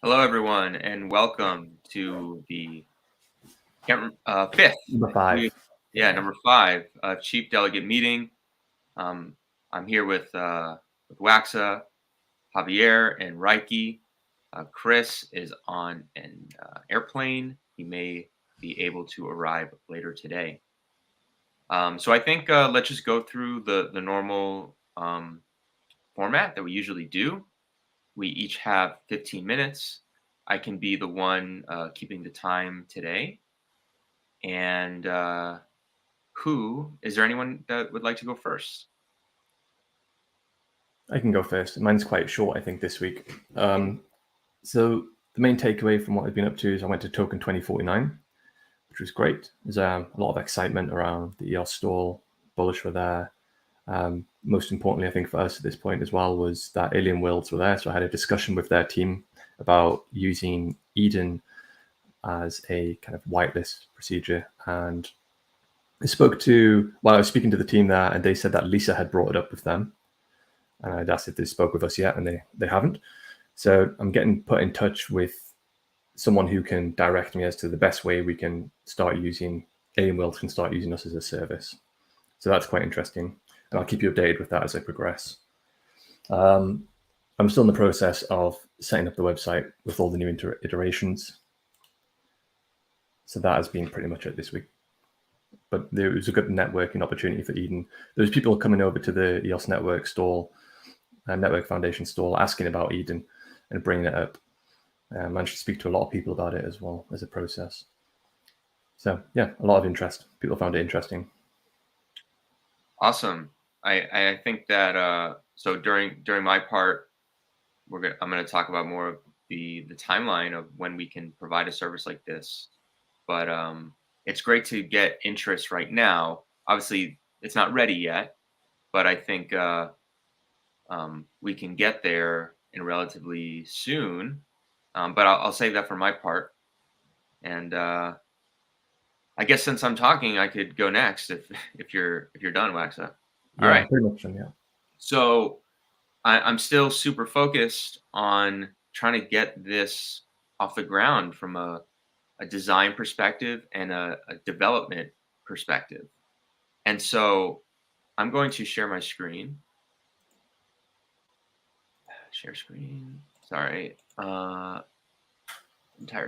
Hello, everyone, and welcome to the fifth, Number five. number five Chief Delegate meeting. Um, I'm here with Waxa, Javier, and Reiki. Chris is on an airplane. He may be able to arrive later today. So I think let's just go through the normal format that we usually do. We each have 15 minutes. I can be the one keeping the time today. And is there anyone that would like to go first? I can go first. Mine's quite short, I think, this week. So the main takeaway from what I've been up to is I went to Token 2049, which was great. There's a lot of excitement around the EOS stall. Bullish were there. Most importantly, I think for us at this point as well, was that Alien Worlds were there. So I had a discussion with their team about using Eden as a kind of whitelist procedure. And I I was speaking to the team there, and they said that Lisa had brought it up with them. And I'd asked if they spoke with us yet, and they haven't. So I'm getting put in touch with someone who can direct me as to the best way we can start using, Alien Worlds can start using us as a service. So that's quite interesting. And I'll keep you updated with that as I progress. I'm still in the process of setting up the website with all the new iterations. So that has been pretty much it this week. But there was a good networking opportunity for Eden. There's people coming over to the EOS Network stall, Network Foundation stall, asking about Eden and bringing it up. I managed to speak to a lot of people about it as well as a process. So yeah, a lot of interest. People found it interesting. Awesome. I think that so during my part, I'm gonna talk about more of the timeline of when we can provide a service like this. But it's great to get interest right now. Obviously, it's not ready yet, but I think we can get there in relatively soon. But I'll save that for my part. And I guess since I'm talking, I could go next if you're done, Waxa. All Yeah, right. pretty much. Yeah. So I'm still super focused on trying to get this off the ground from a design perspective and a development perspective. And so I'm going to share my screen. Share screen. Sorry. Entire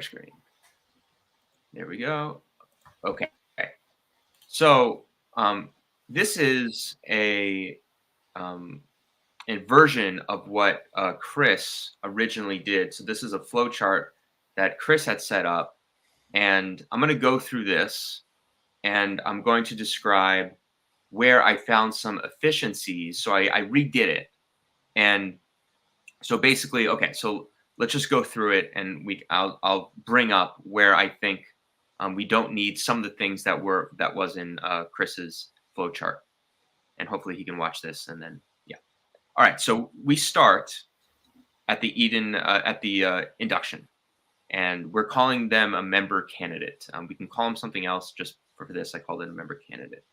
screen. There we go. Okay. So this is a version of what Chris originally did. So this is a flow chart that Chris had set up, and I'm going to go through this, and I'm going to describe where I found some efficiencies. So I redid it, and so basically, okay. So let's just go through it, and I'll bring up where I think we don't need some of the things that was in Chris's flow chart, and hopefully he can watch this, and then yeah. All right, so we start at the induction, and we're calling them a member candidate. We can call them something else. Just for this, I called it a member candidate.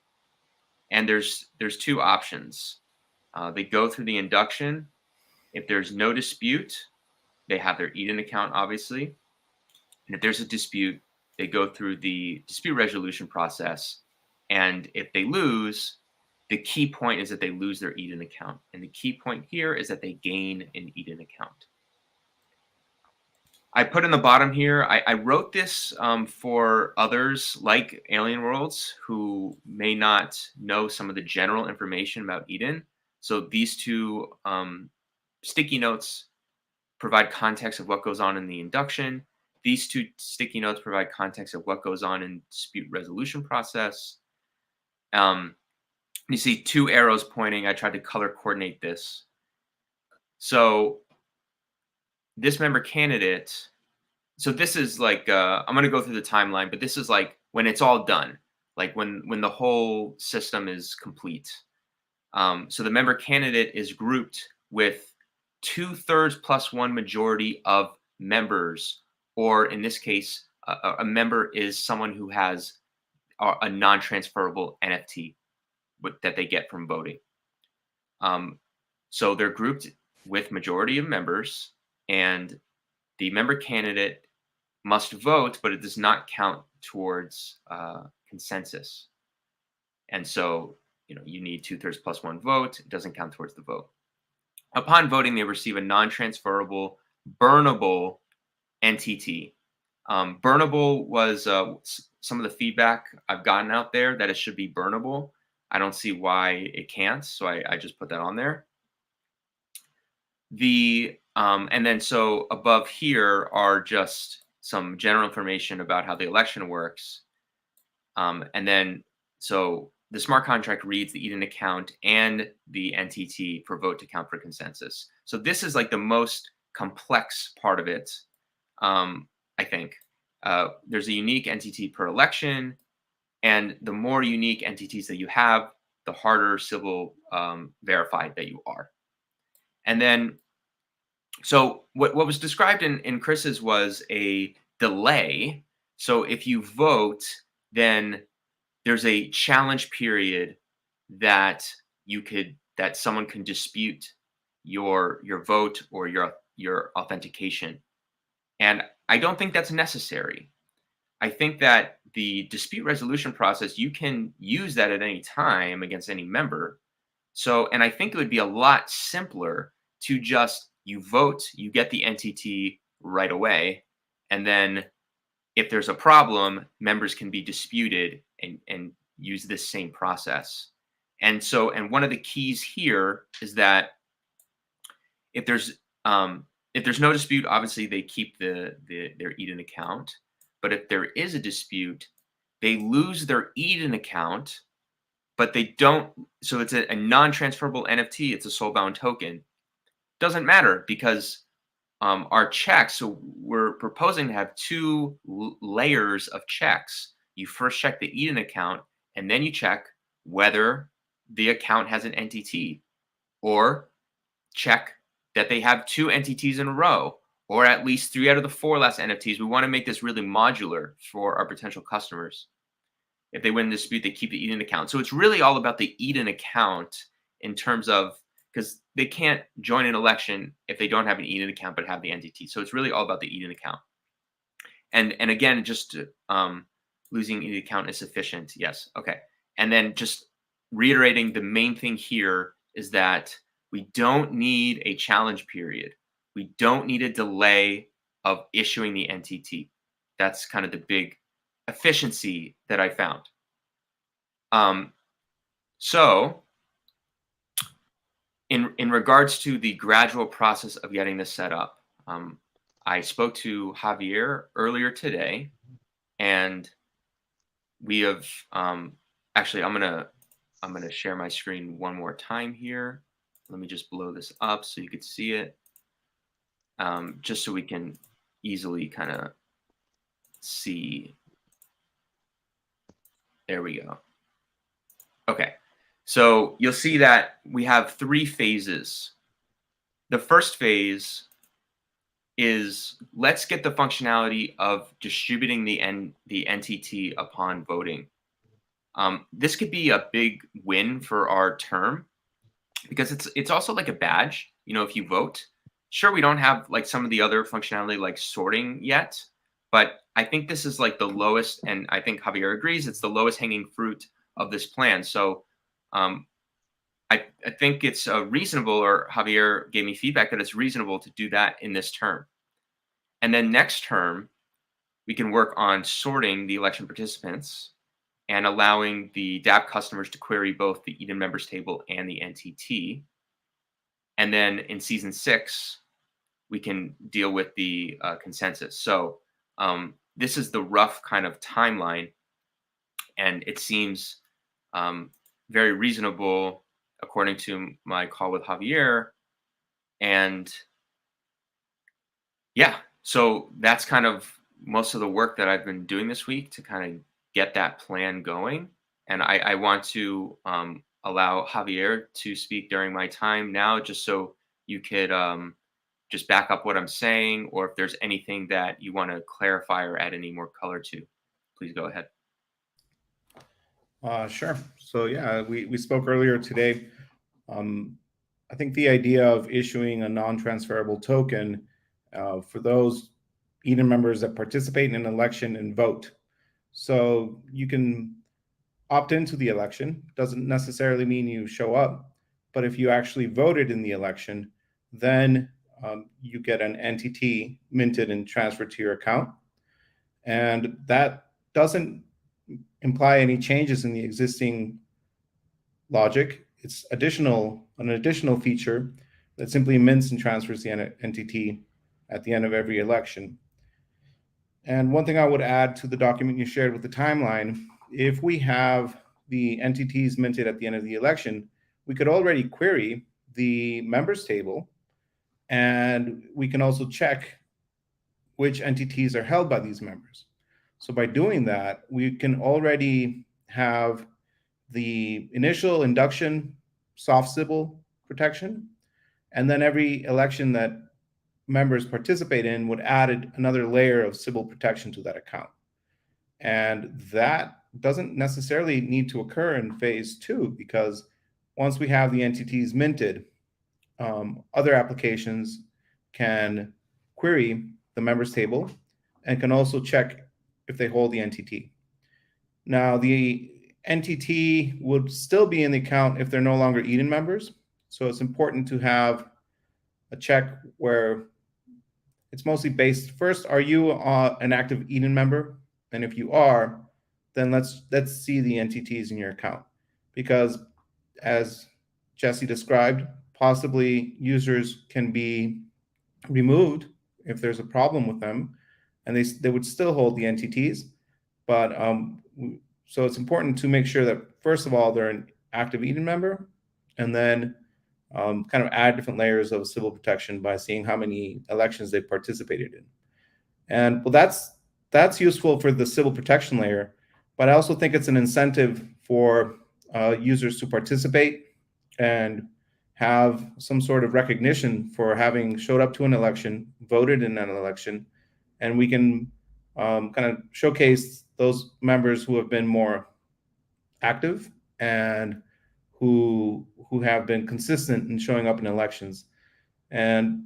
And there's two options. They go through the induction. If there's no dispute, they have their Eden account, obviously. And if there's a dispute, they go through the dispute resolution process. And if they lose, the key point is that they lose their Eden account. And the key point here is that they gain an Eden account. I put in the bottom here, I wrote this for others like Alien Worlds who may not know some of the general information about Eden. So these two sticky notes provide context of what goes on in the induction. These two sticky notes provide context of what goes on in dispute resolution process. You see two arrows pointing. I tried to color coordinate this. So this member candidate, so this is like, I'm going to go through the timeline, but this is like when it's all done, like when the whole system is complete. So the member candidate is grouped with 2/3 plus 1 majority of members, or in this case, a member is someone who has a non-transferable NFT that they get from voting. So they're grouped with majority of members, and the member candidate must vote, but it does not count towards consensus. And so, you need 2/3 plus one vote. It doesn't count towards the vote. Upon voting, they receive a non-transferable, burnable NTT. Burnable was some of the feedback I've gotten out there that it should be burnable. I don't see why it can't, so I just put that on there. And then so above here are just some general information about how the election works. And then so the smart contract reads the EDN account and the NTT for vote to count for consensus. So this is like the most complex part of it, I think. There's a unique NTT per election, and the more unique entities that you have, the harder civil verified that you are. And then, so what was described in Chris's was a delay. So if you vote, then there's a challenge period that someone can dispute your vote or your authentication. And I don't think that's necessary. I think that the dispute resolution process, you can use that at any time against any member. So, and I think it would be a lot simpler to just, you vote, you get the NTT right away. And then if there's a problem, members can be disputed and use this same process. And so, and one of the keys here is that if there's no dispute, obviously they keep their EDN account. But if there is a dispute, they lose their EDN account, but they don't. So it's a non-transferable NFT. It's a soul-bound token. Doesn't matter because our checks. So we're proposing to have two layers of checks. You first check the EDN account, and then you check whether the account has an NTT, or check that they have two NTTs in a row, or at least 3 out of the 4 last NFTs. We want to make this really modular for our potential customers. If they win the dispute, they keep the EDN account. So it's really all about the EDN account in terms of, because they can't join an election if they don't have an EDN account but have the NTT. So it's really all about the EDN account. And again, just losing EDN account is sufficient. Yes. Okay. And then just reiterating, the main thing here is that we don't need a challenge period. We don't need a delay of issuing the NTT. That's kind of the big efficiency that I found. So in regards to the gradual process of getting this set up, I spoke to Javier earlier today, and we have actually, I'm gonna share my screen one more time here. Let me just blow this up so you can see it, just so we can easily kind of see. There we go. Okay, so you'll see that we have 3 phases. The first phase is, let's get the functionality of distributing the NTT upon voting. This could be a big win for our term, because it's also like a badge. If you vote, sure, we don't have like some of the other functionality like sorting yet, but I think this is like the lowest, and I think Javier agrees, it's the lowest hanging fruit of this plan. So I think it's reasonable, or Javier gave me feedback that it's reasonable to do that in this term. And then next term, we can work on sorting the election participants and allowing the DApp customers to query both the EDN members table and the NTT. And then in season 6, we can deal with the consensus. So this is the rough kind of timeline, and it seems very reasonable according to my call with Javier. And yeah, so that's kind of most of the work that I've been doing this week to kind of get that plan going. And I want to allow Javier to speak during my time now, just so you could just back up what I'm saying, or if there's anything that you want to clarify or add any more color to, please go ahead. Sure. So yeah, we spoke earlier today. I think the idea of issuing a non-transferable token, for those Eden members that participate in an election and vote. So you can opt into the election. Doesn't necessarily mean you show up, but if you actually voted in the election, then you get an NTT minted and transferred to your account. And that doesn't imply any changes in the existing logic. It's an additional feature that simply mints and transfers the NTT at the end of every election. And one thing I would add to the document you shared with the timeline, if we have the NTTs minted at the end of the election, we could already query the members table, and we can also check which entities are held by these members. So by doing that, we can already have the initial induction soft Sybil protection, and then every election that members participate in would add another layer of Sybil protection to that account. And that doesn't necessarily need to occur in phase 2, because once we have the entities minted, other applications can query the members table and can also check if they hold the NTT. Now, the NTT would still be in the account if they're no longer Eden members. So it's important to have a check where it's mostly based, first, are you an active Eden member? And if you are, then let's see the NTTs in your account. Because as Jesse described, possibly users can be removed if there's a problem with them, and they would still hold the NTTs. But so it's important to make sure that, first of all, they're an active Eden member, and then kind of add different layers of Sybil protection by seeing how many elections they participated in. And well, that's useful for the Sybil protection layer, but I also think it's an incentive for users to participate and have some sort of recognition for having showed up to an election, voted in an election, and we can kind of showcase those members who have been more active and who have been consistent in showing up in elections. And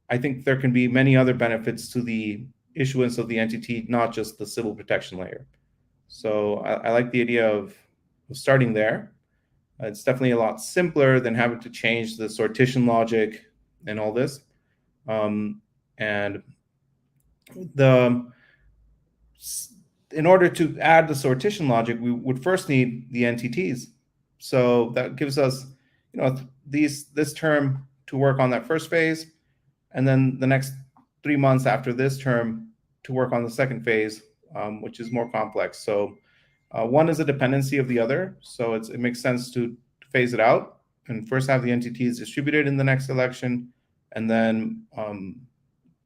I think there can be many other benefits to the issuance of the NTT, not just the Sybil protection layer. So I like the idea of starting there. It's definitely a lot simpler than having to change the sortition logic and all this. And in order to add the sortition logic, we would first need the NTTs. So that gives us, this term to work on that first phase, and then the next 3 months after this term to work on the second phase, which is more complex. So one is a dependency of the other. So it makes sense to phase it out and first have the entities distributed in the next election, and then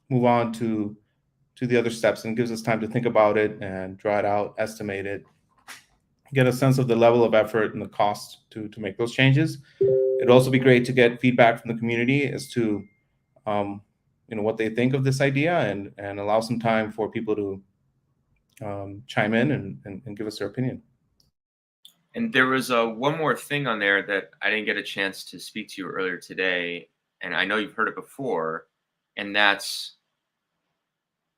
move on to the other steps, and gives us time to think about it and draw it out, estimate it, get a sense of the level of effort and the cost to make those changes. It'd also be great to get feedback from the community as to what they think of this idea, and allow some time for people to chime in and give us their opinion. And there was one more thing on there that I didn't get a chance to speak to you earlier today, and I know you've heard it before, and that's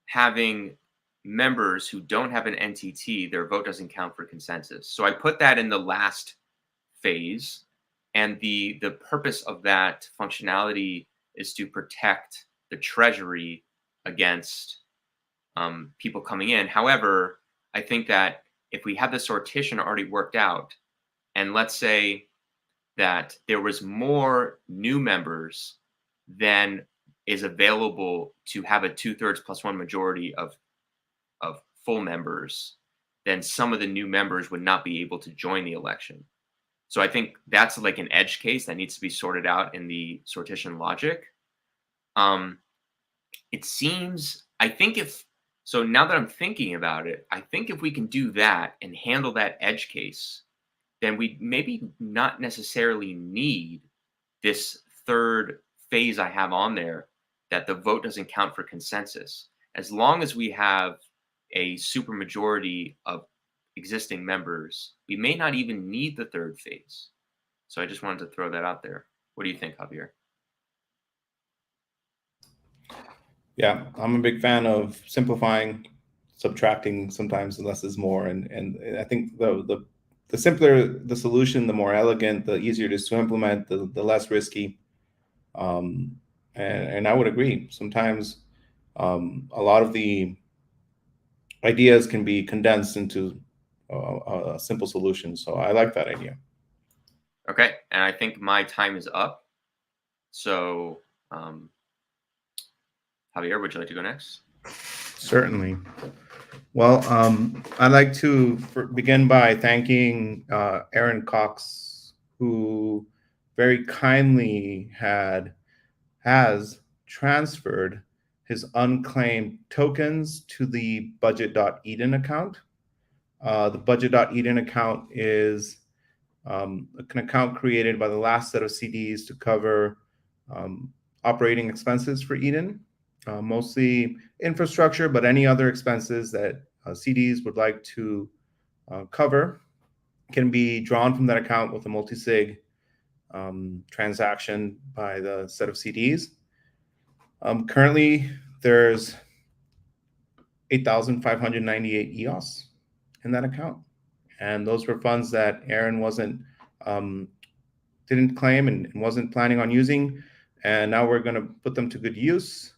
having members who don't have an NTT, their vote doesn't count for consensus. So I put that in the last phase, and the purpose of that functionality is to protect the Treasury against people coming in. However, I think that if we have the sortition already worked out, and let's say that there was more new members than is available to have a 2/3 + 1 majority of full members, then some of the new members would not be able to join the election. So I think that's like an edge case that needs to be sorted out in the sortition logic. It seems, so now that I'm thinking about it, I think if we can do that and handle that edge case, then we maybe not necessarily need this third phase I have on there, that the vote doesn't count for consensus. As long as we have a supermajority of existing members, we may not even need the third phase. So I just wanted to throw that out there. What do you think, Javier? Yeah, I'm a big fan of simplifying, subtracting. Sometimes less is more, and I think the simpler the solution, the more elegant, the easier it is to implement, the less risky. Um, and I would agree. Sometimes a lot of the ideas can be condensed into a simple solution. So I like that idea. Okay, and I think my time is up. So, Javier, would you like to go next? Certainly. Well, I'd like to begin by thanking Aaron Cox, who very kindly has transferred his unclaimed tokens to the budget.eden account. The budget.eden account is an account created by the last set of CDs to cover um, operating expenses for Eden, mostly infrastructure, but any other expenses that CDs would like to cover can be drawn from that account with a multi-sig transaction by the set of CDs. Currently, there's 8,598 EOS in that account. And those were funds that Aaron didn't claim and wasn't planning on using. And now we're going to put them to good use.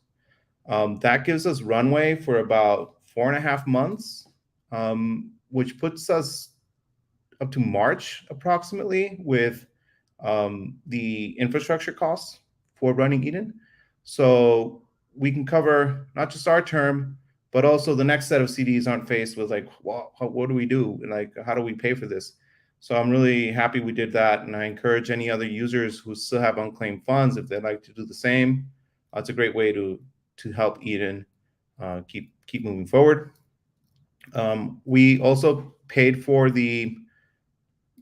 That gives us runway for about 4.5 months, which puts us up to March approximately with the infrastructure costs for running Eden. So we can cover not just our term, but also the next set of CDs aren't faced with like, well, what do we do? And like, how do we pay for this? So I'm really happy we did that. And I encourage any other users who still have unclaimed funds, if they'd like to do the same, it's a great way to help Eden keep moving forward. We also paid for the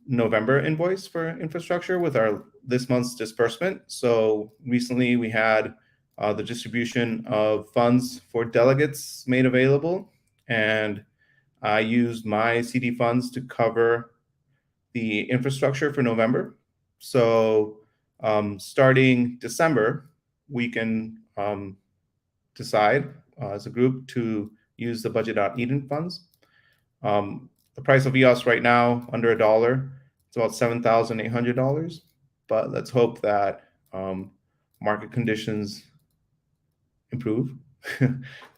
November invoice for infrastructure with our this month's disbursement. So recently we had the distribution of funds for delegates made available, and I used my CD funds to cover the infrastructure for November. So starting December, we can decide as a group to use the budget.eden funds. The price of EOS right now, under $1, it's about $7,800. But let's hope that market conditions improve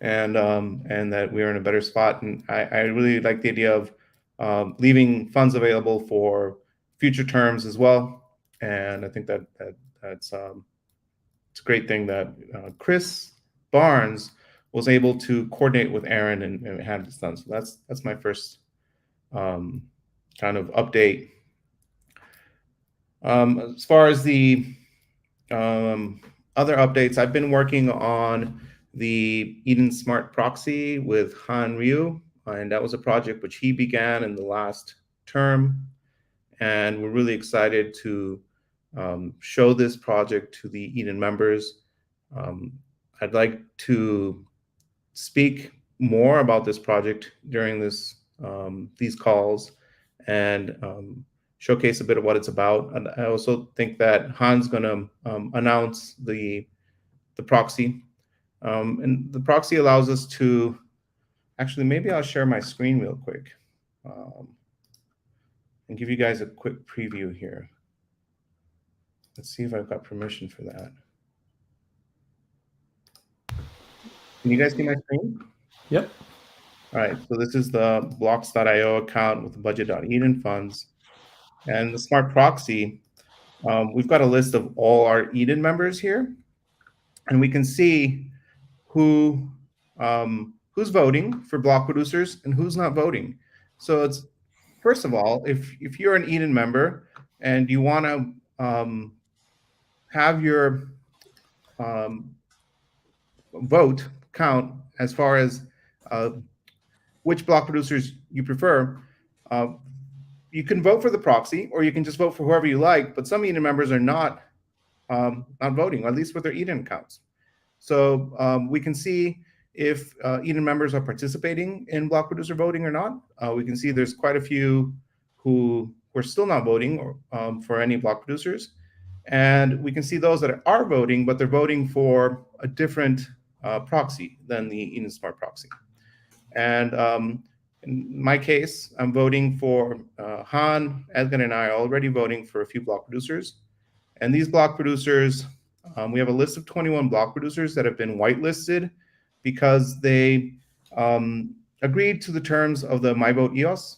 and that we're in a better spot. And I really like the idea of leaving funds available for future terms as well. And I think that's it's a great thing that Chris Barnes was able to coordinate with Aaron and have this done. So that's my first kind of update. As far as the other updates, I've been working on the Eden Smart Proxy with Han Ryu, and that was a project which he began in the last term. And we're really excited to show this project to the Eden members. I'd like to speak more about this project during these calls and showcase a bit of what it's about. And I also think that Han's going to announce the proxy. And the proxy allows us to, actually, maybe I'll share my screen real quick and give you guys a quick preview here. Let's see if I've got permission for that. Can you guys see my screen? Yep. All right, so this is the blocks.io account with the budget.eden funds. And the smart proxy, we've got a list of all our Eden members here. And we can see who's voting for block producers and who's not voting. So it's, first of all, if you're an Eden member and you want to have your vote count as far as which block producers you prefer, you can vote for the proxy, or you can just vote for whoever you like. But some Eden members are not voting, or at least with their Eden accounts. So we can see if Eden members are participating in block producer voting or not. We can see there's quite a few who are still not voting or, for any block producers. And we can see those that are voting, but they're voting for a different proxy than the Eden Smart proxy. And in my case, I'm voting for Han, Edgar, and I are already voting for a few block producers. And these block producers, we have a list of 21 block producers that have been whitelisted because they agreed to the terms of the My Vote EOS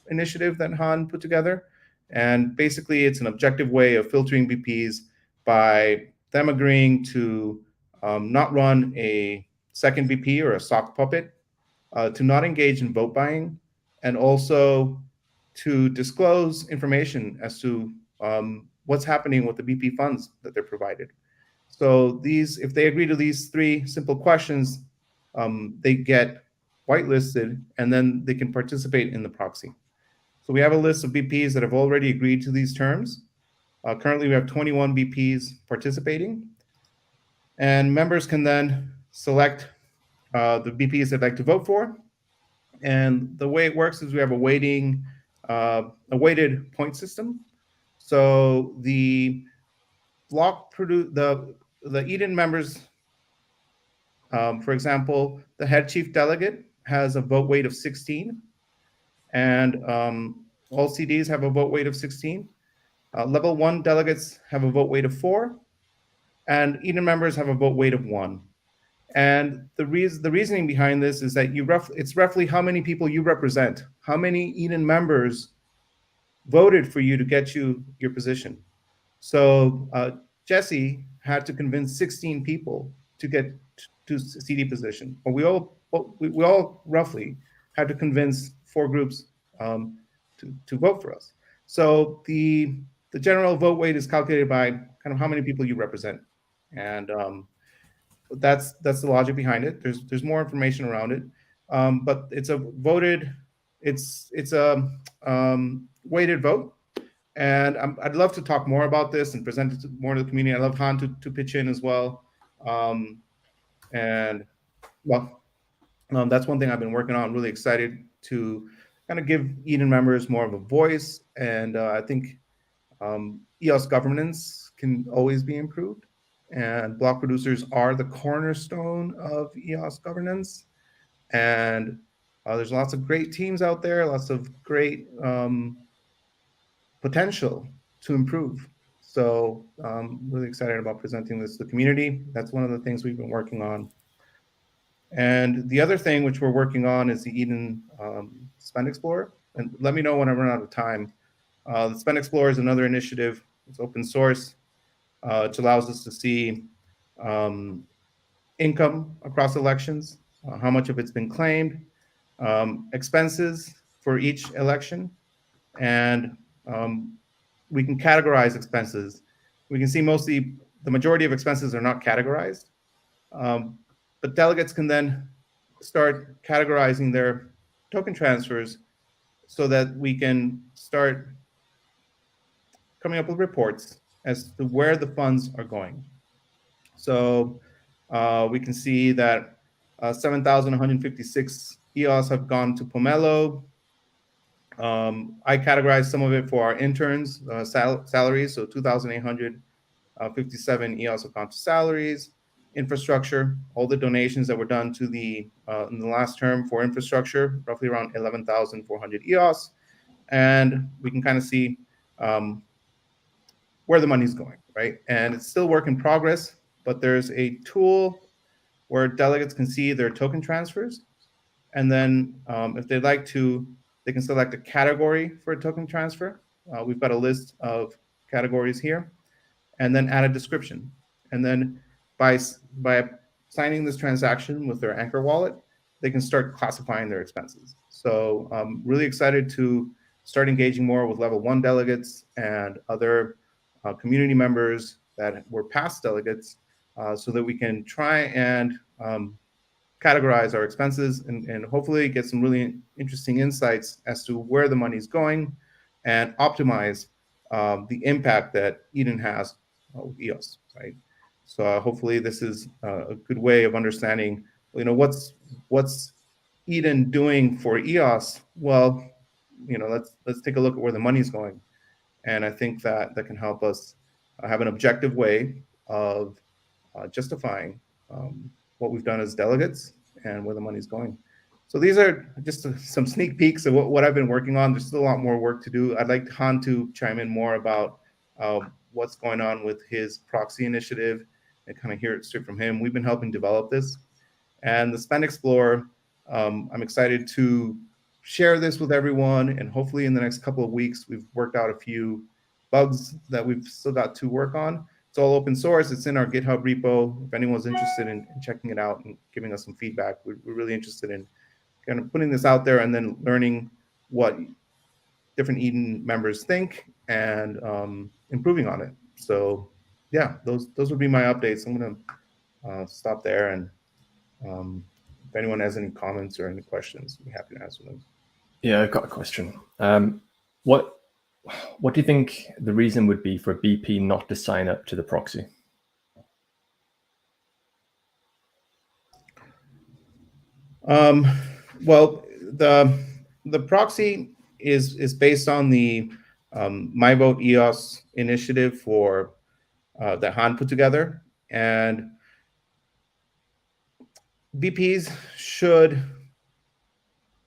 initiative that Han put together. And basically, it's an objective way of filtering BPs by them agreeing to not run a second BP or a sock puppet, to not engage in vote buying, and also to disclose information as to what's happening with the BP funds that they're provided. So these, if they agree to these 3 simple questions, they get whitelisted, and then they can participate in the proxy. So we have a list of BPs that have already agreed to these terms. Currently, we have 21 BPs participating, and members can then select the BPs they'd like to vote for. And the way it works is we have a weighted point system. So the Eden members, for example, the head chief delegate has a vote weight of 16, and all CDs have a vote weight of 16. Level 1 delegates have a vote weight of 4, and Eden members have a vote weight of 1. And the reasoning behind this is that it's roughly how many people you represent, how many Eden members voted for you to get you your position. So Jesse had to convince 16 people to get to CD position, or we all roughly had to convince 4 groups to vote for us. So the general vote weight is calculated by kind of how many people you represent, and that's the logic behind it. There's more information around it, but it's a weighted vote. And I'd love to talk more about this and present it more to the community. I love Han to pitch in as well. That's one thing I've been working on. I'm really excited to kind of give Eden members more of a voice. And I think EOS governance can always be improved. And block producers are the cornerstone of EOS governance. And there's lots of great teams out there, lots of great potential to improve. So I'm really excited about presenting this to the community. That's one of the things we've been working on. And the other thing which we're working on is the Eden Spend Explorer. And let me know when I run out of time. The Spend Explorer is another initiative. It's open source. Which allows us to see income across elections, how much of it's been claimed, expenses for each election, and we can categorize expenses. We can see the majority of expenses are not categorized, but delegates can then start categorizing their token transfers so that we can start coming up with reports as to where the funds are going. So we can see that 7,156 EOS have gone to Pomelo. I categorized some of it for our interns' salaries, so 2,857 EOS have gone to salaries. Infrastructure, all the donations that were done to in the last term for infrastructure, roughly around 11,400 EOS. And we can kind of see where the money's going, right? And it's still work in progress, but there's a tool where delegates can see their token transfers. And then if they'd like to, they can select a category for a token transfer. We've got a list of categories here, and then add a description. And then by signing this transaction with their Anchor wallet, they can start classifying their expenses. So I'm really excited to start engaging more with level 1 delegates and other community members that were past delegates, so that we can try and categorize our expenses and hopefully get some really interesting insights as to where the money's going and optimize the impact that Eden has with EOS, right? So hopefully this is a good way of understanding, what's Eden doing for EOS? Well, let's take a look at where the money's going. And I think that can help us have an objective way of justifying what we've done as delegates and where the money's going. So these are just some sneak peeks of what I've been working on. There's still a lot more work to do. I'd like Han to chime in more about what's going on with his proxy initiative and kind of hear it straight from him. We've been helping develop this. And the Spend Explorer, I'm excited to share this with everyone. And hopefully in the next couple of weeks, we've worked out a few bugs that we've still got to work on. It's all open source. It's in our GitHub repo. If anyone's interested in checking it out and giving us some feedback, we're really interested in kind of putting this out there and then learning what different Eden members think and improving on it. So yeah, those would be my updates. I'm going to stop there, and if anyone has any comments or any questions, I'd be happy to answer them. Yeah, I've got a question. What do you think the reason would be for a BP not to sign up to the proxy? Well, the proxy is based on the My Vote EOS initiative for that Han put together, and BPs should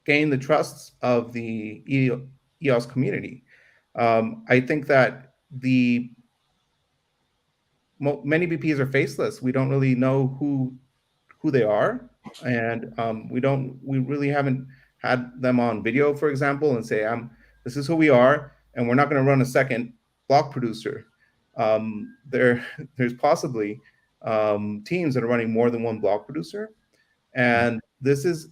gain the trust of the EOS community. I think that many BPs are faceless. We don't really know who they are, and we really haven't had them on video, for example, and say, this is who we are, and we're not going to run a second block producer. There's possibly teams that are running more than one block producer, and this is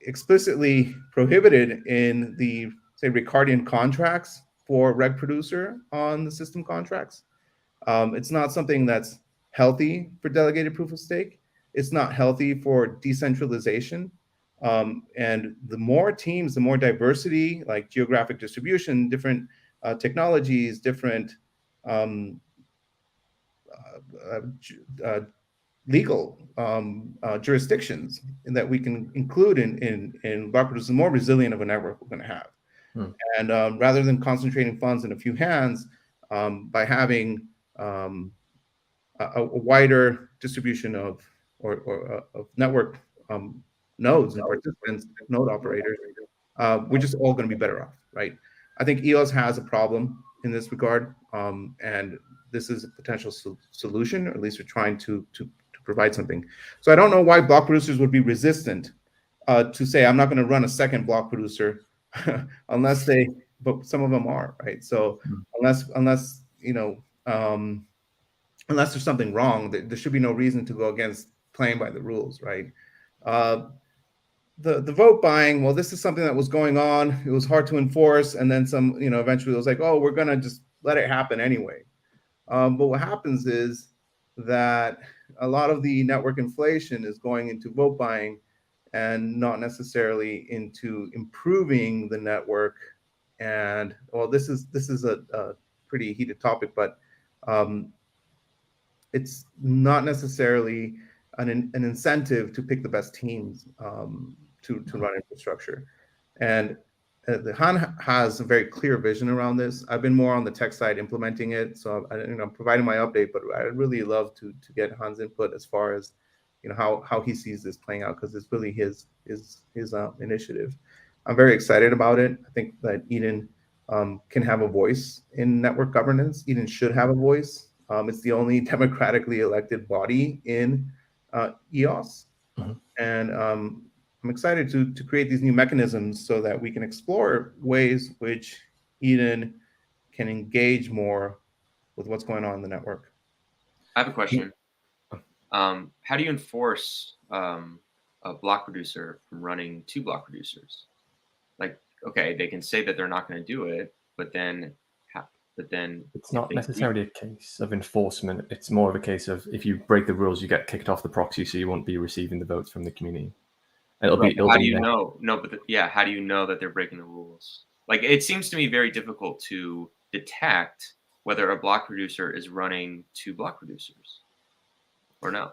explicitly prohibited in the, say, Ricardian contracts for reg producer on the system contracts. It's not something that's healthy for delegated proof of stake. It's not healthy for decentralization. And the more teams, the more diversity, like geographic distribution, different technologies, different legal jurisdictions that we can include in block producers, the more resilient of a network we're going to have. And rather than concentrating funds in a few hands, by having a wider distribution of network nodes and participants, node operators, we're just all going to be better off, right? I think EOS has a problem in this regard, and this is a potential solution, or at least we're trying to provide something. So I don't know why block producers would be resistant to say, I'm not going to run a second block producer unless but some of them are, right? So unless there's something wrong, there should be no reason to go against playing by the rules, right? The vote buying, well, this is something that was going on. It was hard to enforce, and then eventually it was like, oh, we're gonna just let it happen anyway. But what happens is that a lot of the network inflation is going into vote buying and not necessarily into improving the network. And well, this is a pretty heated topic, but it's not necessarily an incentive to pick the best teams to run infrastructure. And the Han has a very clear vision around this. I've been more on the tech side implementing it, so I'm providing my update, but I'd really love to get Han's input as far as how he sees this playing out, because it's really his initiative. I'm very excited about it. I think that Eden can have a voice in network governance. Eden should have a voice. It's the only democratically elected body in EOS, and I'm excited to create these new mechanisms so that we can explore ways which Eden can engage more with what's going on in the network. I have a question. How do you enforce a block producer from running two block producers? Like, okay, they can say that they're not going to do it, but then it's not necessarily a case of enforcement. It's more of a case of, if you break the rules, you get kicked off the proxy, so you won't be receiving the votes from the community. How do you know? No, but how do you know that they're breaking the rules? Like, it seems to me very difficult to detect whether a block producer is running two block producers or no.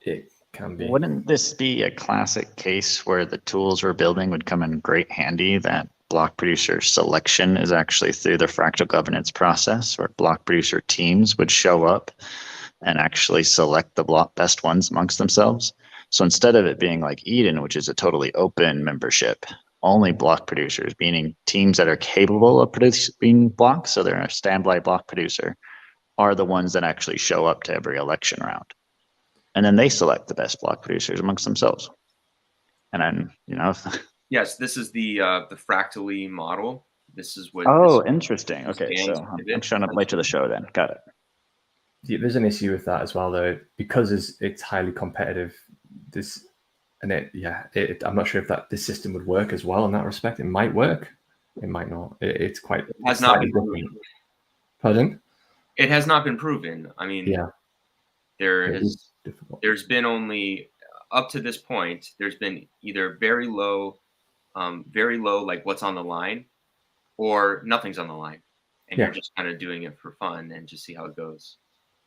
It can be. Wouldn't this be a classic case where the tools we're building would come in great handy? That block producer selection is actually through the fractal governance process, where block producer teams would show up and actually select the best ones amongst themselves. So instead of it being like Eden, which is a totally open membership, only block producers, meaning teams that are capable of producing blocks, so they're a standby block producer, are the ones that actually show up to every election round. And then they select the best block producers amongst themselves. And then, Yes, this is the fractally model. This is what. Oh, this, interesting. Okay, so I'm showing up late to the show then. Got it. Yeah, there's an issue with that as well, though, because it's highly competitive. I'm not sure if this system would work as well in that respect. It might work, it might not. It's quite has not been different. proven. Pardon? It has not been proven. I mean, Yeah, there's been only up to this point. There's been either very low, like what's on the line, or nothing's on the line, and you're just kind of doing it for fun and just see how it goes.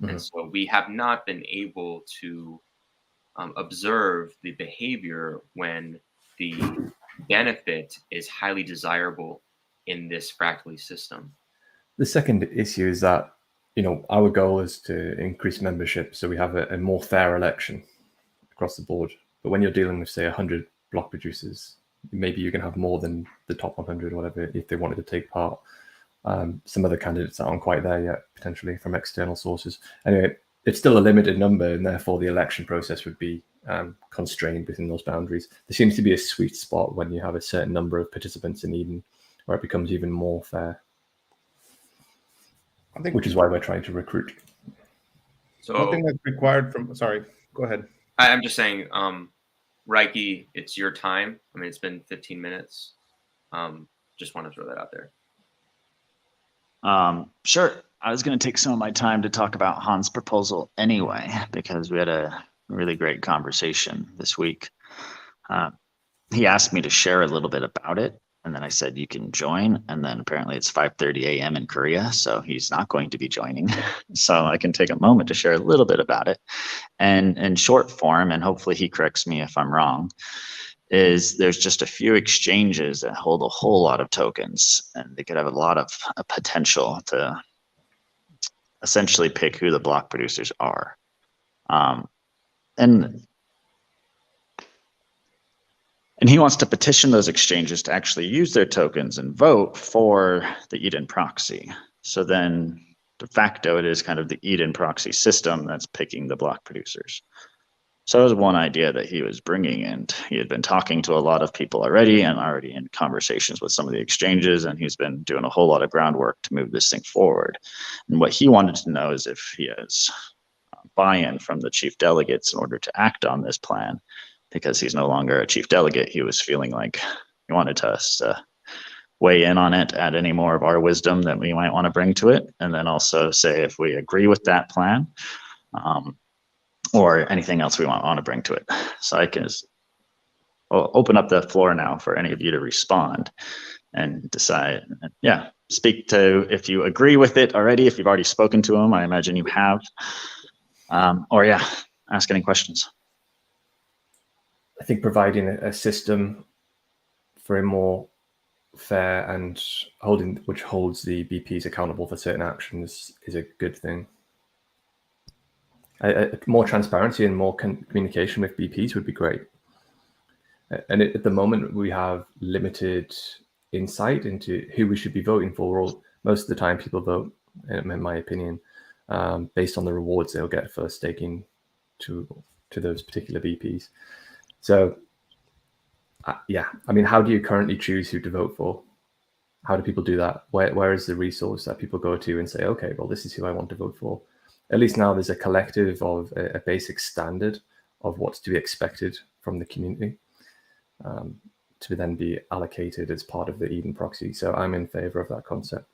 Mm-hmm. And so we have not been able to observe the behavior when the benefit is highly desirable in this fractally system. The second issue is that, our goal is to increase membership so we have a more fair election across the board. But when you're dealing with, say, 100 block producers, maybe you can have more than the top 100 or whatever if they wanted to take part. Some other candidates aren't quite there yet, potentially, from external sources. Anyway, it's still a limited number, and therefore the election process would be constrained within those boundaries. There seems to be a sweet spot when you have a certain number of participants in Eden, where it becomes even more fair. Which is why we're trying to recruit. So one thing that's required from, sorry, go ahead. I'm just saying, Reiki, it's your time. I mean, it's been 15 minutes. Just want to throw that out there. Sure. I was going to take some of my time to talk about Han's proposal anyway, because we had a really great conversation this week. He asked me to share a little bit about it, and then I said, you can join. And then apparently it's 5:30 a.m. in Korea, so he's not going to be joining. So I can take a moment to share a little bit about it. And in short form, and hopefully he corrects me if I'm wrong, is there's just a few exchanges that hold a whole lot of tokens, and they could have a lot of potential to essentially pick who the block producers are. And he wants to petition those exchanges to actually use their tokens and vote for the Eden proxy. So then de facto, it is kind of the Eden proxy system that's picking the block producers. So that was one idea that he was bringing, and he had been talking to a lot of people already and already in conversations with some of the exchanges, and he's been doing a whole lot of groundwork to move this thing forward. And what he wanted to know is if he has buy-in from the chief delegates in order to act on this plan, because he's no longer a chief delegate. He was feeling like he wanted us to weigh in on it, add any more of our wisdom that we might want to bring to it, and then also say if we agree with that plan, or anything else we want to bring to it. So I can open up the floor now for any of you to respond and decide, speak to if you agree with it already, if you've already spoken to them, I imagine you have, ask any questions. I think providing a system for a more fair and which holds the BPs accountable for certain actions is a good thing. More transparency and more communication with BPs would be great. And at the moment, we have limited insight into who we should be voting for. Most of the time, people vote, in my opinion, based on the rewards they'll get for staking to those particular BPs. So, I mean, how do you currently choose who to vote for? How do people do that? Where is the resource that people go to and say, okay, well, this is who I want to vote for? At least now there's a collective of a basic standard of what's to be expected from the community to then be allocated as part of the Eden proxy. So I'm in favor of that concept.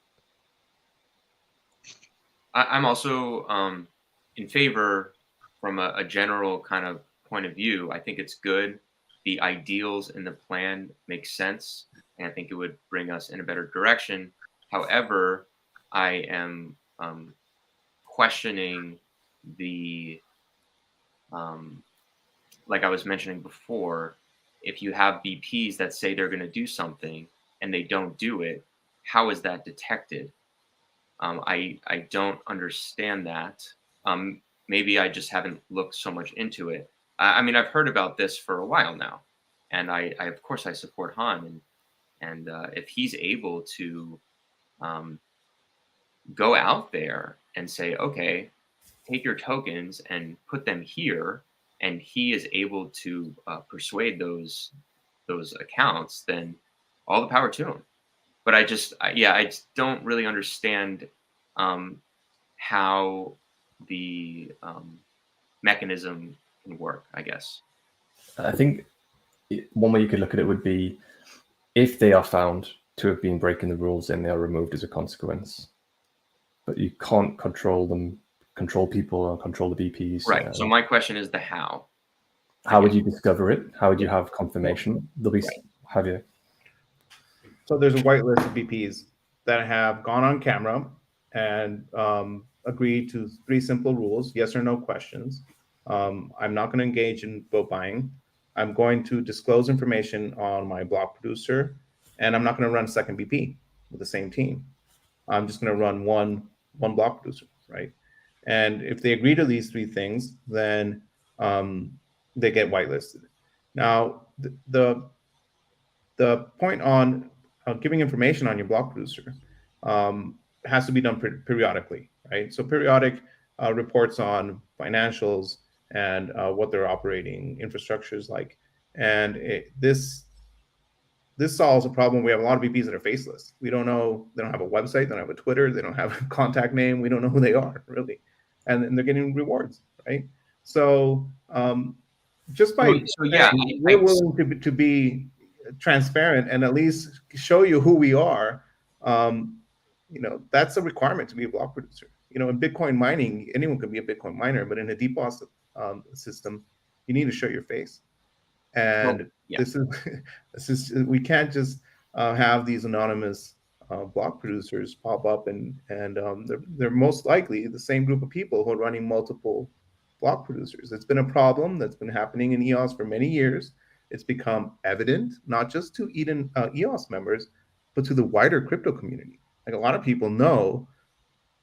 I'm also in favor from a general kind of point of view. I think it's good. The ideals in the plan make sense, and I think it would bring us in a better direction. However, I am questioning the, like I was mentioning before, if you have BPs that say they're going to do something and they don't do it, how is that detected? I don't understand that. maybe I just haven't looked so much into it. I mean, I've heard about this for a while now, and I of course I support Han, and if he's able to go out there and say, okay, take your tokens and put them here, and he is able to persuade those accounts, then all the power to him. But I just don't really understand how the mechanism can work, I guess. I think one way you could look at it would be if they are found to have been breaking the rules, then they are removed as a consequence. But you can't control them, control people, or control the VPs. Right. So my question is the how. How would you discover it? How would you have confirmation? There'll be have you. So there's a whitelist of VPs that have gone on camera and agreed to 3 simple rules: yes or no questions. I'm not going to engage in vote buying. I'm going to disclose information on my block producer, and I'm not going to run a second VP with the same team. I'm just going to run one block producer, right? And if they agree to these 3 things, then they get whitelisted. Now, the point on giving information on your block producer has to be done periodically, right? So periodic reports on financials and what their operating infrastructure is like. And this solves a problem. We have a lot of VPs that are faceless. We don't know, they don't have a website, they don't have a Twitter, they don't have a contact name. We don't know who they are, really. And they're getting rewards, right? So just by we're willing to be transparent and at least show you who we are, that's a requirement to be a block producer. In Bitcoin mining, anyone can be a Bitcoin miner, but in a DPoS system, you need to show your face. And this is we can't just have these anonymous block producers pop up and they're most likely the same group of people who are running multiple block producers. It's been a problem that's been happening in EOS for many years. It's become evident not just to EOS members, but to the wider crypto community. Like, a lot of people know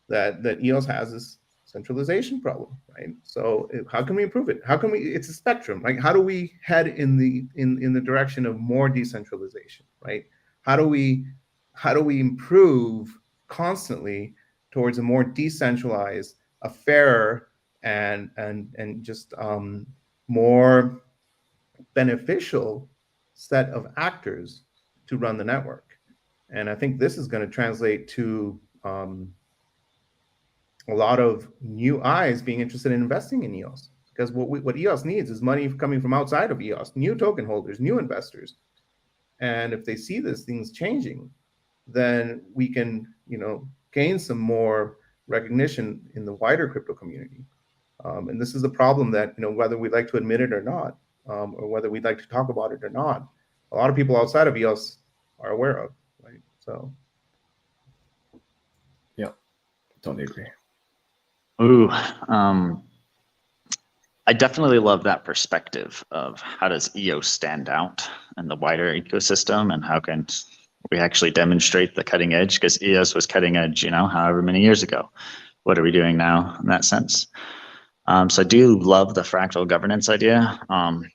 that EOS has this centralization problem, right? So how can we improve it? How can we? It's a spectrum. Like, how do we head in the direction of more decentralization, right? How do we improve constantly towards a more decentralized, a fairer, and just more beneficial set of actors to run the network? And I think this is going to translate to a lot of new eyes being interested in investing in EOS, because what EOS needs is money coming from outside of EOS, new token holders, new investors. And if they see these things changing, then we can, gain some more recognition in the wider crypto community. And this is the problem that, whether we like to admit it or not, or whether we'd like to talk about it or not, a lot of people outside of EOS are aware of, right? So. Yeah, totally agree. Ooh, I definitely love that perspective of how does EOS stand out in the wider ecosystem, and how can we actually demonstrate the cutting edge, because EOS was cutting edge, however many years ago. What are we doing now in that sense? So I do love the fractal governance idea.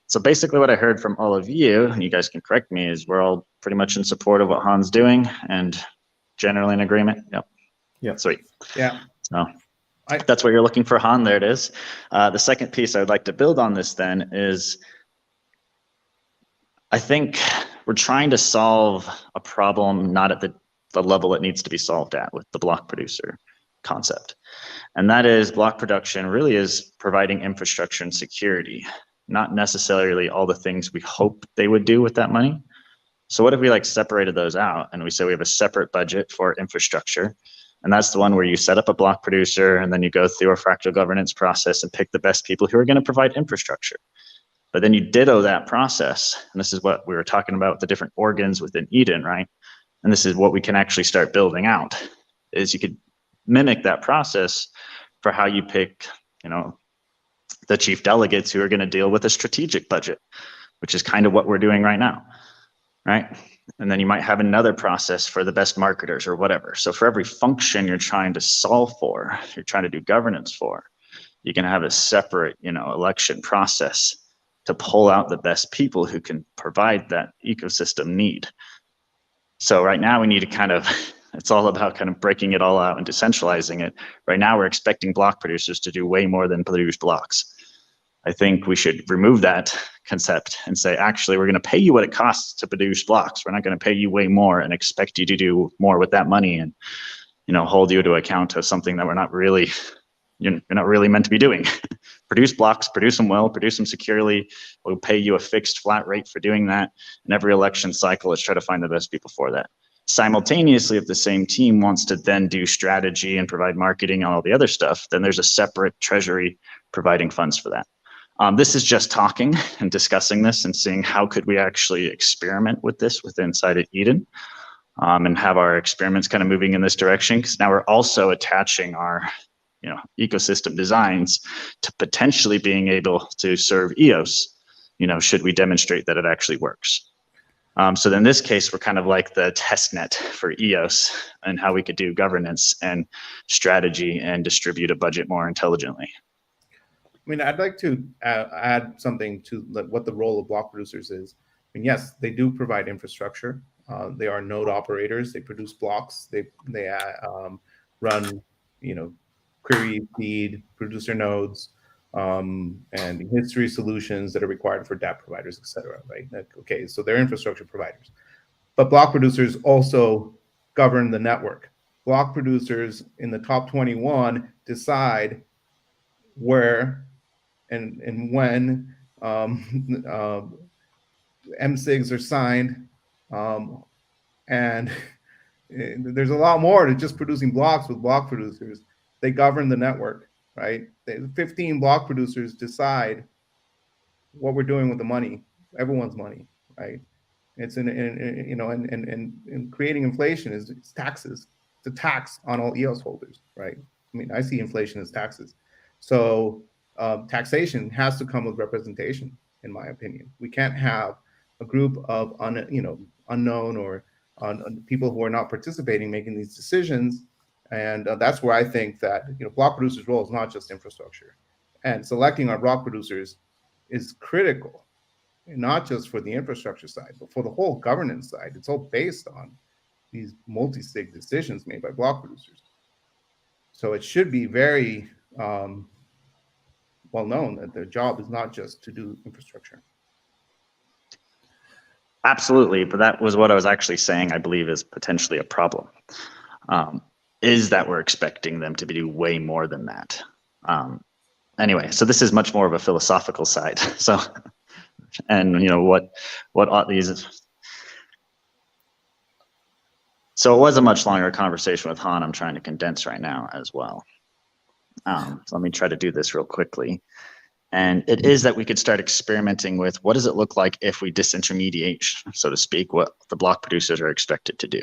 So basically what I heard from all of you, and you guys can correct me, is we're all pretty much in support of what Han's doing and generally in agreement. Yep. Yeah. Sweet. Yeah. So that's what you're looking for, Han. There it is. The second piece I would like to build on this then is, I think we're trying to solve a problem not at the level it needs to be solved at with the block producer concept. And that is, block production really is providing infrastructure and security, not necessarily all the things we hope they would do with that money. So what if we separated those out and we say we have a separate budget for infrastructure? And that's the one where you set up a block producer and then you go through a fractal governance process and pick the best people who are going to provide infrastructure. But then you ditto that process. And this is what we were talking about with the different organs within Eden, right? And this is what we can actually start building out, is you could mimic that process for how you pick, the chief delegates who are going to deal with a strategic budget, which is kind of what we're doing right now, right? And then you might have another process for the best marketers or whatever. So for every function you're trying to solve for, you're trying to do governance for, you can have a separate, election process to pull out the best people who can provide that ecosystem need. So right now we need to it's all about kind of breaking it all out and decentralizing it. Right now we're expecting block producers to do way more than produce blocks. I think we should remove that concept and say, actually, we're going to pay you what it costs to produce blocks. We're not going to pay you way more and expect you to do more with that money and, hold you to account of something that you're not really meant to be doing. Produce blocks, produce them well, produce them securely. We'll pay you a fixed flat rate for doing that. And every election cycle, let's try to find the best people for that. Simultaneously, if the same team wants to then do strategy and provide marketing and all the other stuff, then there's a separate treasury providing funds for that. This is just talking and discussing this and seeing how could we actually experiment with this inside of Eden, and have our experiments kind of moving in this direction. Because now we're also attaching our ecosystem designs to potentially being able to serve EOS, should we demonstrate that it actually works. So in this case, we're kind of like the test net for EOS and how we could do governance and strategy and distribute a budget more intelligently. I mean, I'd like to add something to what the role of block producers is. I mean, yes, they do provide infrastructure. They are node operators. They produce blocks. They run, query feed, producer nodes, and history solutions that are required for dApp providers, et cetera, right? Okay, so they're infrastructure providers. But block producers also govern the network. Block producers in the top 21 decide where and when MSIGs are signed, and there's a lot more to just producing blocks with block producers. They govern the network, right? 15 block producers decide what we're doing with the money, everyone's money, right? It's and creating inflation is taxes. It's a tax on all EOS holders, right? I mean, I see inflation as taxes. So taxation has to come with representation, in my opinion. We can't have a group of unknown or people who are not participating making these decisions. And that's where I think that block producers' role is not just infrastructure, and selecting our block producers is critical, not just for the infrastructure side, but for the whole governance side. It's all based on these multi-sig decisions made by block producers. So it should be very well known that their job is not just to do infrastructure. Absolutely, but that was what I was actually saying, I believe, is potentially a problem. Is that we're expecting them to do way more than that. Anyway, so this is much more of a philosophical side. So, and what ought these? So it was a much longer conversation with Han. I'm trying to condense right now as well. So let me try to do this real quickly. And it is that we could start experimenting with what does it look like if we disintermediate, so to speak, what the block producers are expected to do.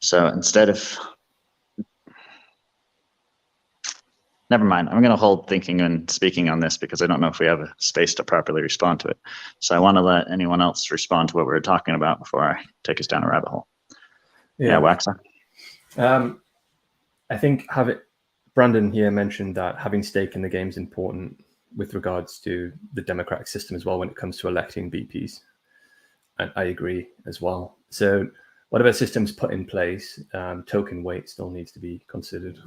So instead of, never mind, I'm going to hold thinking and speaking on this because I don't know if we have a space to properly respond to it. So I want to let anyone else respond to what we were talking about before I take us down a rabbit hole. Yeah, Waxer. I think Brandon here mentioned that having stake in the game is important with regards to the democratic system as well when it comes to electing BPs. And I agree as well. So whatever system's put in place, token weight still needs to be considered,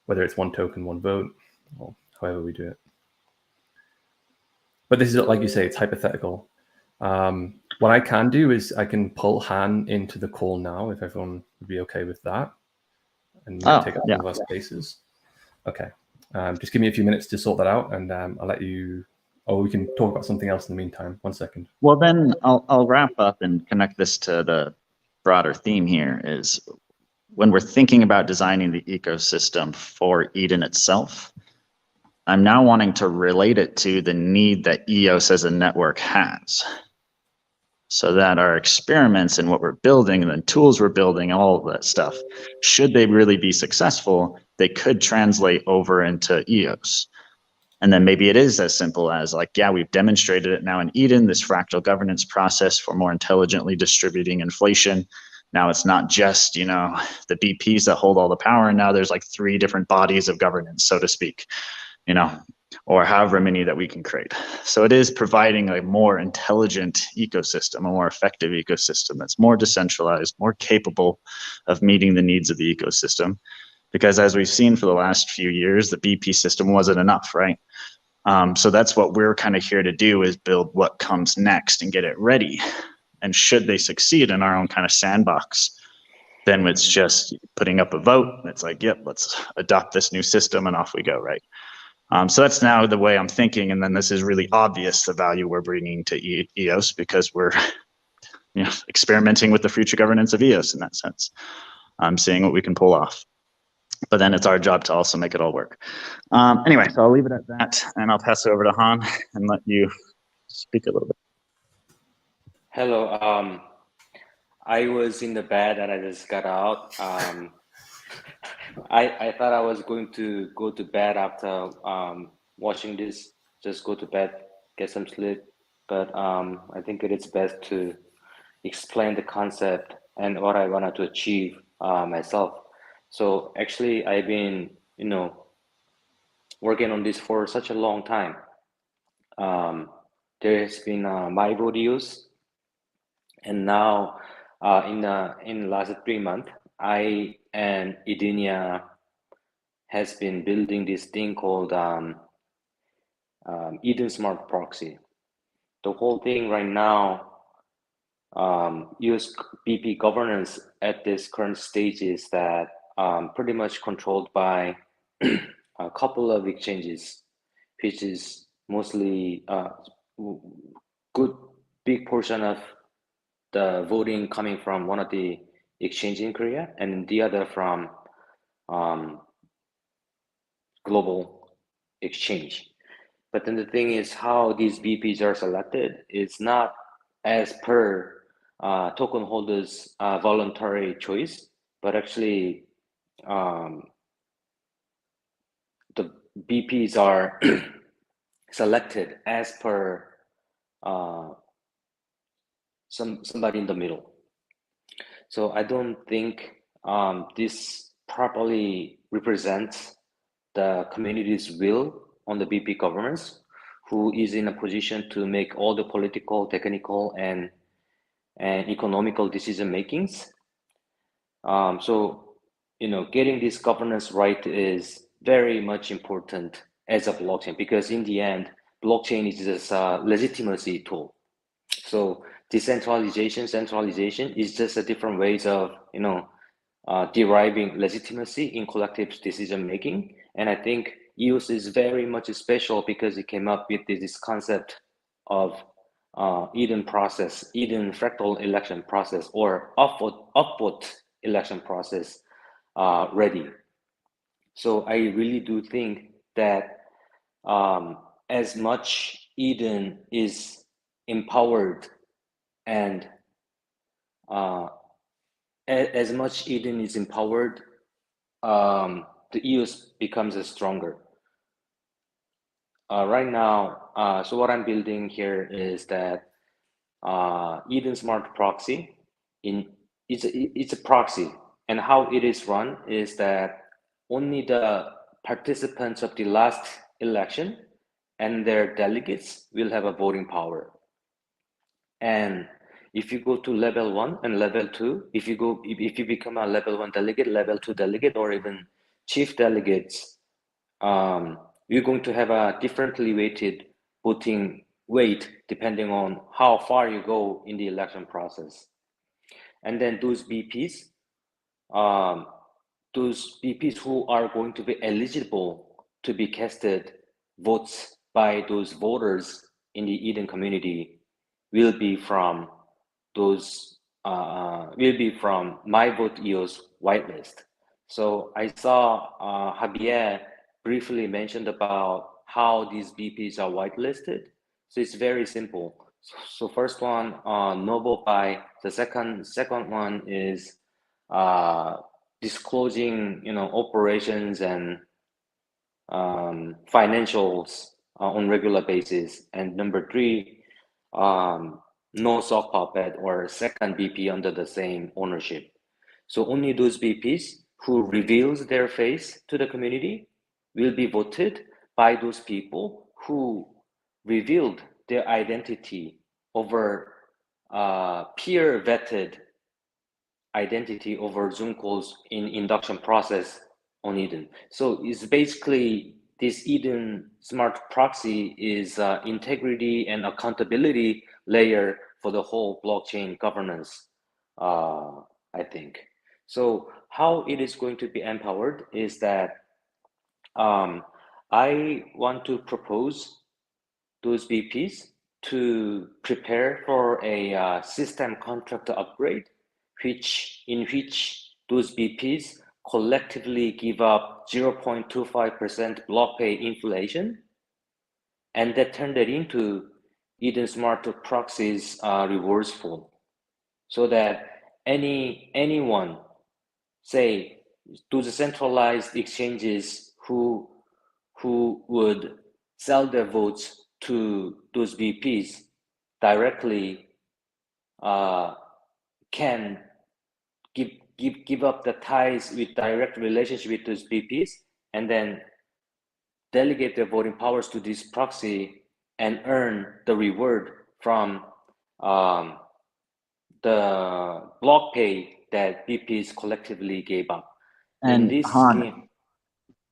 whether it's one token, one vote, or however we do it. But this is, like you say, it's hypothetical. What I can do is I can pull Han into the call now, if everyone would be okay with that. And take up some of our spaces. Okay. Just give me a few minutes to sort that out, and I'll let you. Oh, we can talk about something else in the meantime. 1 second. Well, then I'll wrap up and connect this to the broader theme here. Is when we're thinking about designing the ecosystem for Eden itself, I'm now wanting to relate it to the need that EOS as a network has, so that our experiments and what we're building and the tools we're building, all of that stuff, should they really be successful, they could translate over into EOS. And then maybe it is as simple as like, yeah, we've demonstrated it now in Eden, this fractal governance process for more intelligently distributing inflation. Now it's not just, the BPs that hold all the power. And now there's like 3 different bodies of governance, so to speak. or however many that we can create. So it is providing a more intelligent ecosystem, a more effective ecosystem that's more decentralized, more capable of meeting the needs of the ecosystem. Because as we've seen for the last few years, the BP system wasn't enough, right? So that's what we're kind of here to do, is build what comes next and get it ready. And should they succeed in our own kind of sandbox, then it's just putting up a vote. It's like, yep, let's adopt this new system and off we go, right? So that's now the way I'm thinking. And then this is really obvious, the value we're bringing to EOS, because we're experimenting with the future governance of EOS in that sense. Seeing what we can pull off. But then it's our job to also make it all work. Anyway, so I'll leave it at that, and I'll pass it over to Han and let you speak a little bit. Hello. I was in the bed and I just got out. I thought I was going to go to bed after watching this, just go to bed, get some sleep. But I think it is best to explain the concept and what I wanted to achieve myself. So actually, I've been, working on this for such a long time. There has been my videos, and now in the last 3 months, I and Edenia has been building this thing called Eden Smart Proxy. The whole thing right now, EOS BP governance at this current stage is that pretty much controlled by a couple of exchanges, which is mostly good big portion of the voting coming from one of the exchange in Korea, and the other from global exchange. But then the thing is, how these BPs are selected is not as per token holders' voluntary choice, but actually the BPs are selected as per somebody in the middle. So I don't think this properly represents the community's will on the BP governance, who is in a position to make all the political, technical, and economical decision makings. So, getting this governance right is very much important as a blockchain, because in the end, blockchain is just a legitimacy tool. So decentralization, centralization is just a different ways of, deriving legitimacy in collective decision making. And I think EOS is very much special because it came up with this concept of Eden process, Eden fractal election process, or upvote election process ready. So I really do think that as much Eden is empowered and as much Eden is empowered, the EOS becomes stronger. Right now, so what I'm building here is that Eden Smart Proxy. It's a proxy, and how it is run is that only the participants of the last election and their delegates will have a voting power. And if you go to level 1 and level 2, if you become a level 1 delegate, level 2 delegate, or even chief delegates, you're going to have a differently weighted voting weight depending on how far you go in the election process. And then those BPs who are going to be eligible to be casted votes by those voters in the Eden community will be from my vote EOS whitelist. So I saw Javier briefly mentioned about how these BPs are whitelisted. So it's very simple. So first one, no vote by. The second one is disclosing, operations and financials on regular basis. And number 3, no sock puppet or second BP under the same ownership. So only those BPs who reveals their face to the community will be voted by those people who revealed their identity over peer vetted identity over Zoom calls in induction process on Eden. So it's basically this Eden smart proxy is integrity and accountability layer for the whole blockchain governance, I think. So how it is going to be empowered is that I want to propose those BPs to prepare for a system contract upgrade, in which those BPs collectively give up 0.25% block pay inflation, and that turn that into Eden Smart Proxies rewards pool, so that anyone, say, those centralized exchanges who would sell their votes to those BPs directly can give up the ties with direct relationship with those BPs, and then delegate their voting powers to this proxy and earn the reward from the block pay that BPs collectively gave up. And in this Han, scheme,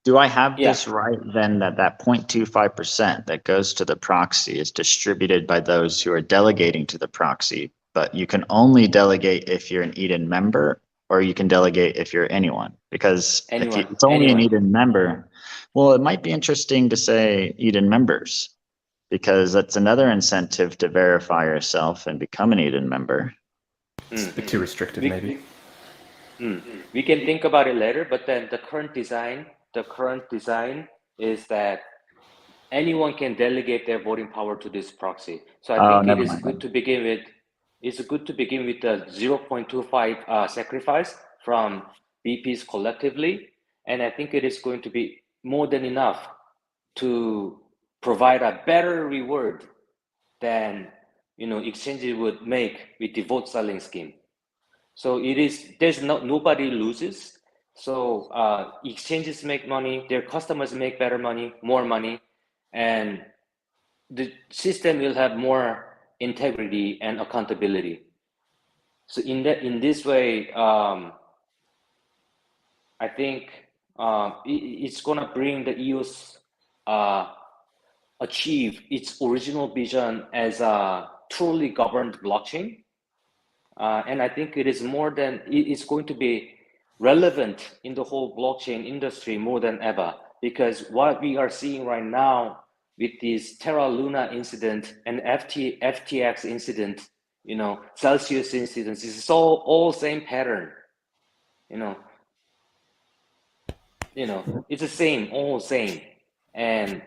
do I have Yeah. this right then, that 0.25% that goes to the proxy is distributed by those who are delegating to the proxy, but you can only delegate if you're an Eden member, or you can delegate if you're anyone? Because if Anyone, it's only an anyone. Eden member, well, it might be interesting to say Eden members, because that's another incentive to verify yourself and become an Eden member. It's a bit too restrictive, maybe. We can think about it later, but then the current design is that anyone can delegate their voting power to this proxy. So I think it Never is mind. good to begin with. It's good to begin with the 0.25 sacrifice from BPs collectively, and I think it is going to be more than enough to provide a better reward than exchanges would make with the vote selling scheme. So nobody loses. So exchanges make money, their customers make better money, more money, and the system will have more integrity and accountability. So in this way, I think it's gonna bring the EOS achieve its original vision as a truly governed blockchain. And I think it's going to be relevant in the whole blockchain industry more than ever, because what we are seeing right now with this Terra Luna incident and FTX incident, Celsius incidents, is all same pattern. It's the same, all same, and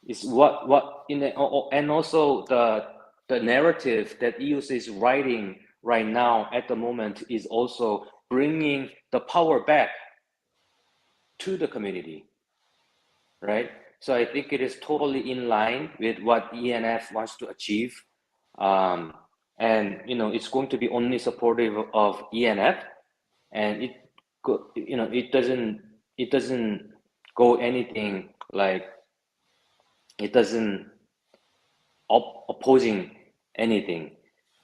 it's and also the narrative that EOS is writing right now at the moment is also bringing the power back to the community, right? So I think it is totally in line with what ENF wants to achieve, and it's going to be only supportive of ENF, and it doesn't go anything like, it doesn't opposing anything.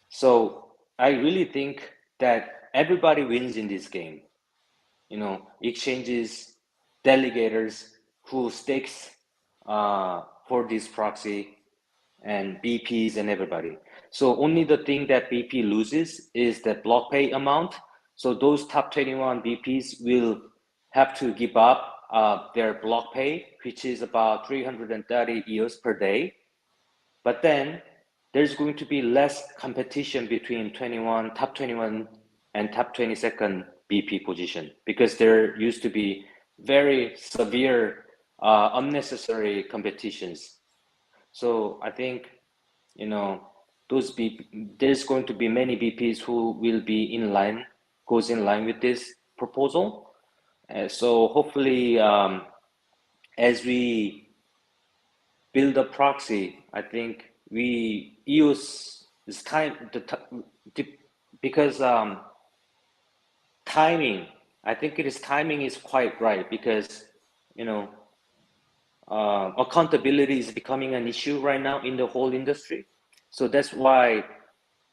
So I really think that everybody wins in this game. Exchanges, delegators who stakes for this proxy, and BPs and everybody. So only the thing that BP loses is the block pay amount. So those top 21 BPs will have to give up their block pay, which is about 330 EOS per day. But then there's going to be less competition between top 21 and top 22nd BP position, because there used to be very severe unnecessary competitions. So I think there's going to be many BPs who will be goes in line with this proposal. So hopefully, as we build a proxy, I think we use this time because timing. I think timing is quite right, because accountability is becoming an issue right now in the whole industry. So that's why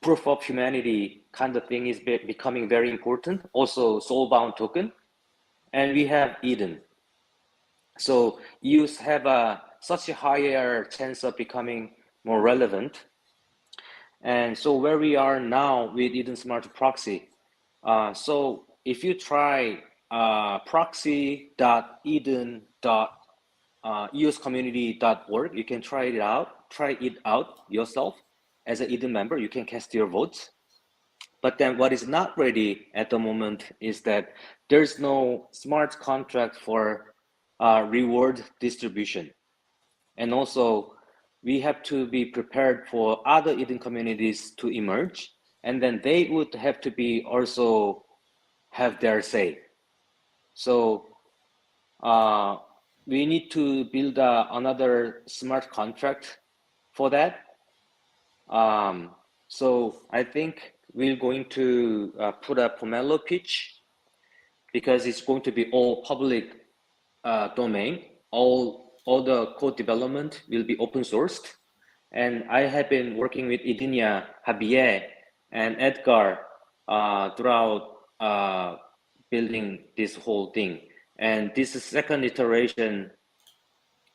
proof of humanity kind of thing is becoming very important. Also soulbound token, and we have Eden. So EOS have such a higher chance of becoming more relevant. And so where we are now with Eden Smart Proxy, so if you try proxy.eden.eoscommunity.org, you can try it out yourself as an Eden member. You can cast your votes. But then what is not ready at the moment is that there's no smart contract for reward distribution. And also we have to be prepared for other Eden communities to emerge, and then they would have to be also have their say. So we need to build another smart contract for that. So I think we're going to put a Pomelo pitch, because it's going to be all public domain. All the code development will be open sourced. And I have been working with Idinia, Javier, and Edgar throughout building this whole thing. And this is second iteration.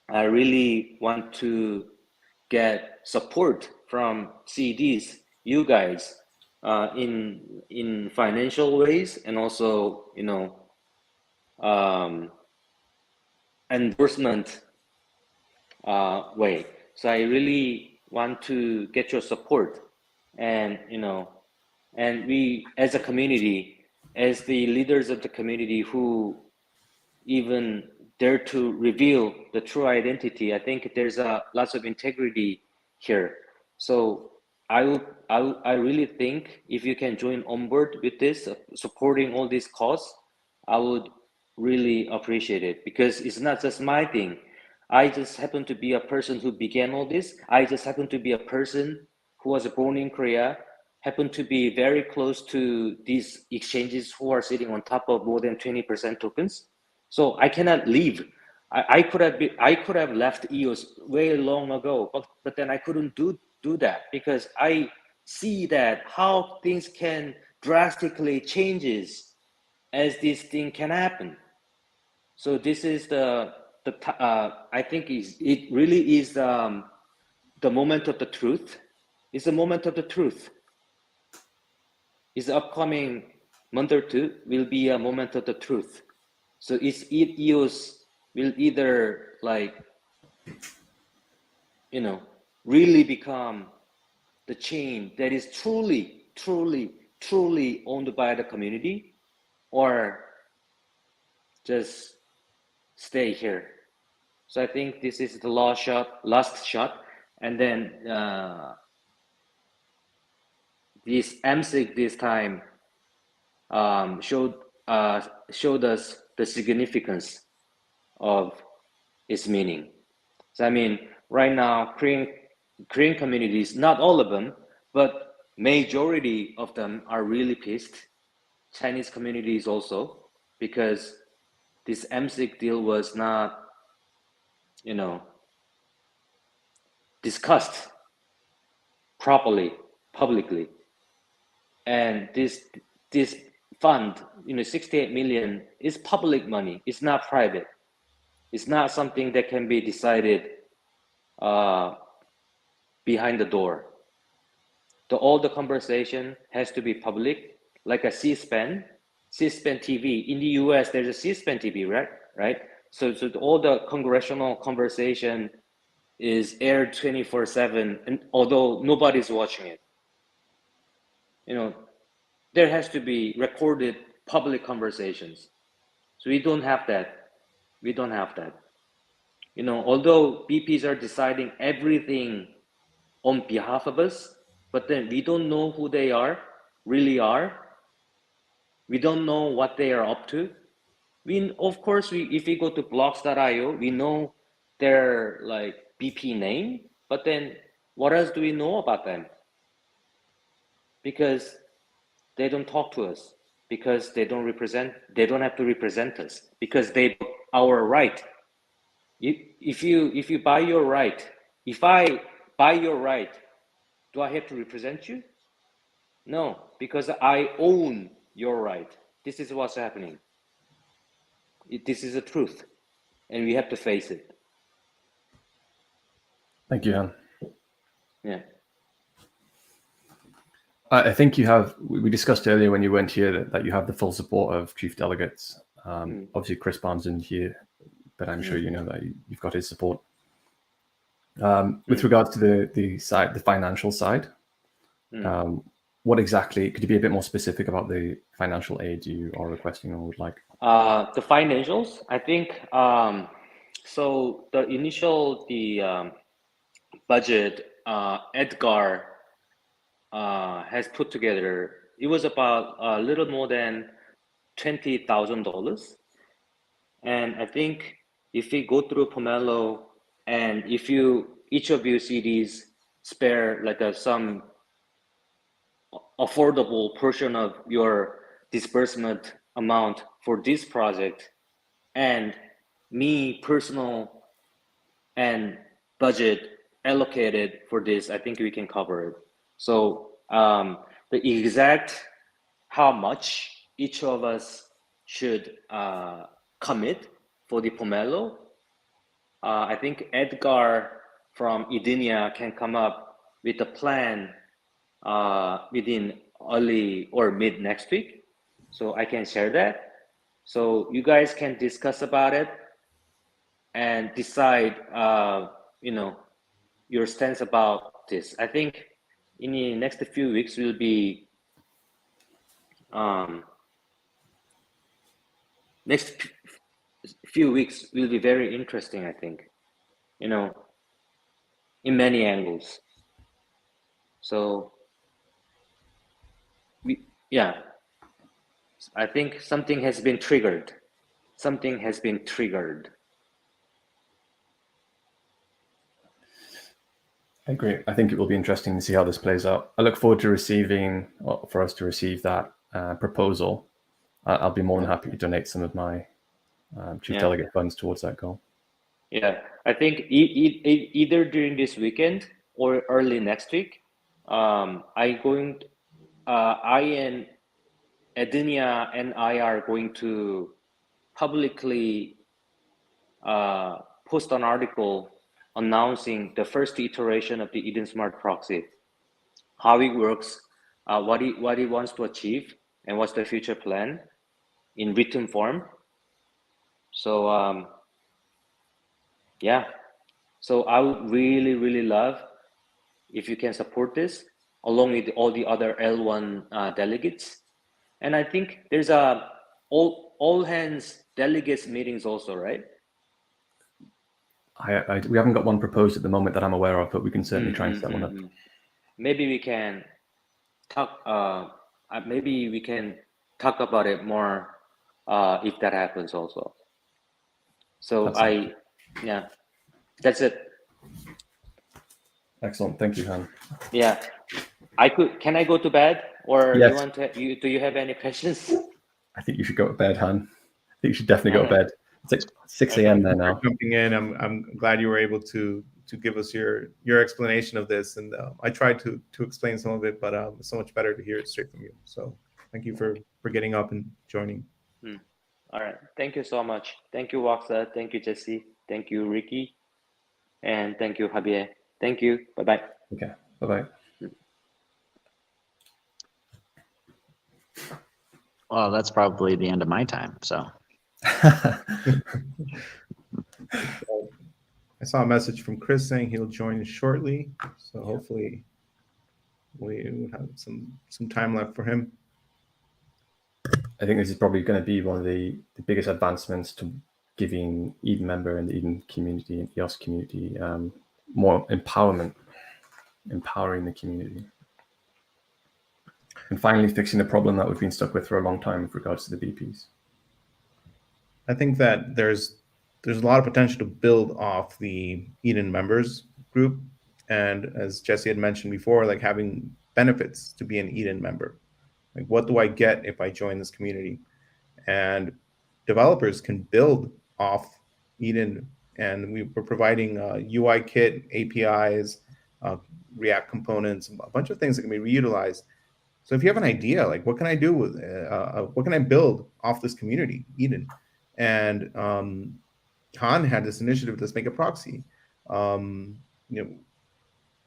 I really want to get support from CDs, you guys, in financial ways, and also, you know, endorsement way. So I really want to get your support, and you know, and we as a community, as the leaders of the community who even dare to reveal the true identity, I think there's lots of integrity here. So I really think if you can join on board with this, supporting all these cause, I would really appreciate it, because it's not just my thing. I just happen to be a person who began all this. I just happen to be a person who was born in Korea, happen to be very close to these exchanges who are sitting on top of more than 20% tokens. So I cannot leave. I could have left EOS way long ago, but then I couldn't do that, because I see that how things can drastically changes as this thing can happen. So this is I think it really is the moment of the truth. It's the moment of the truth. It's the upcoming month or two will be a moment of the truth. So EOS will either, like, you know, really become the chain that is truly, truly, truly owned by the community, or just stay here. So I think this is the last shot, and then this MSIG this time showed us the significance of its meaning. So I mean, right now, Korean communities, not all of them, but majority of them are really pissed. Chinese communities also, because this MSIG deal was not, you know, discussed properly, publicly. And this fund, you know, 68 million is public money. It's not private. It's not something that can be decided behind the door. All the conversation has to be public, like a C-SPAN TV. In the US, there's a C-SPAN TV, right? So all the congressional conversation is aired 24/7, and although nobody's watching it, you know, there has to be recorded public conversations. So we don't have that. We don't have that. You know, although BPs are deciding everything on behalf of us, but then we don't know who they really are. We don't know what they are up to. Of course, if we go to blocks.io, we know their, like, BP name, but then what else do we know about them? Because they don't talk to us, because they don't have to represent us, because they our right. If you buy your right, if I buy your right, do I have to represent you? No, because I own your right. This is what's happening. This is the truth, and we have to face it. Thank you, Han. Yeah. I think you have, we discussed earlier when you weren't here that you have the full support of Chief Delegates. Obviously, Chris Barnes isn't here, but I'm sure you know that you've got his support. With regards to the financial side, what exactly, could you be a bit more specific about the financial aid you are requesting or would like? The financials, I think, so the initial, budget, Edgar has put together, it was about a little more than $20,000. And I think if we go through Pomelo, and if each of you CDs spare like some affordable portion of your disbursement amount for this project, and me personal and budget allocated for this, I think we can cover it. So the exact how much each of us should commit for the Pomelo, I think Edgar from Edenia can come up with a plan within early or mid next week. So I can share that. So you guys can discuss about it and decide, your stance about this. I think in the next few weeks will be, very interesting, I think, in many angles. So I think something has been triggered. Something has been triggered. I agree. I think it will be interesting to see how this plays out. I look forward to for us to receive that proposal. I'll be more than happy to donate some of my Chief Delegate funds towards that goal. Yeah, I think either during this weekend or early next week, I and Edenia and I are going to publicly post an article announcing the first iteration of the Eden Smart Proxy, how it works, what it wants to achieve, and what's the future plan in written form. So so I would really, really love if you can support this along with all the other L1 delegates. And I think there's a all hands delegates meetings also, right? We haven't got one proposed at the moment that I'm aware of, but we can certainly try and set one up. Maybe we can talk. Maybe we can talk about it more if that happens also. So that's it. Excellent. Thank you, Han. Yeah, can I go to bed, or yes. do you have any questions? I think you should go to bed, Han. I think you should definitely go to bed. It's like 6 a.m. there now. Jumping in, I'm glad you were able to give us your explanation of this, and I tried to explain some of it, but it's so much better to hear it straight from you. So thank you for getting up and joining. All right, thank you so much. Thank you, Waksa. Thank you, Jesse. Thank you, Ricky, and thank you, Javier. Thank you. Bye-bye. Okay. Bye-bye. Well, that's probably the end of my time. So I saw a message from Chris saying he'll join shortly. So hopefully we have some time left for him. I think this is probably going to be one of the biggest advancements to giving Eden member and the Eden community and EOS community more empowerment, empowering the community. And finally fixing the problem that we've been stuck with for a long time with regards to the BPs. I think that there's a lot of potential to build off the Eden members group. And as Jesse had mentioned before, like having benefits to be an Eden member. Like, what do I get if I join this community? And developers can build off Eden and we were providing UI kit, APIs, React components, a bunch of things that can be reutilized. So if you have an idea, like what can I do with, what can I build off this community, Eden? And Han had this initiative, Let's Make a Proxy.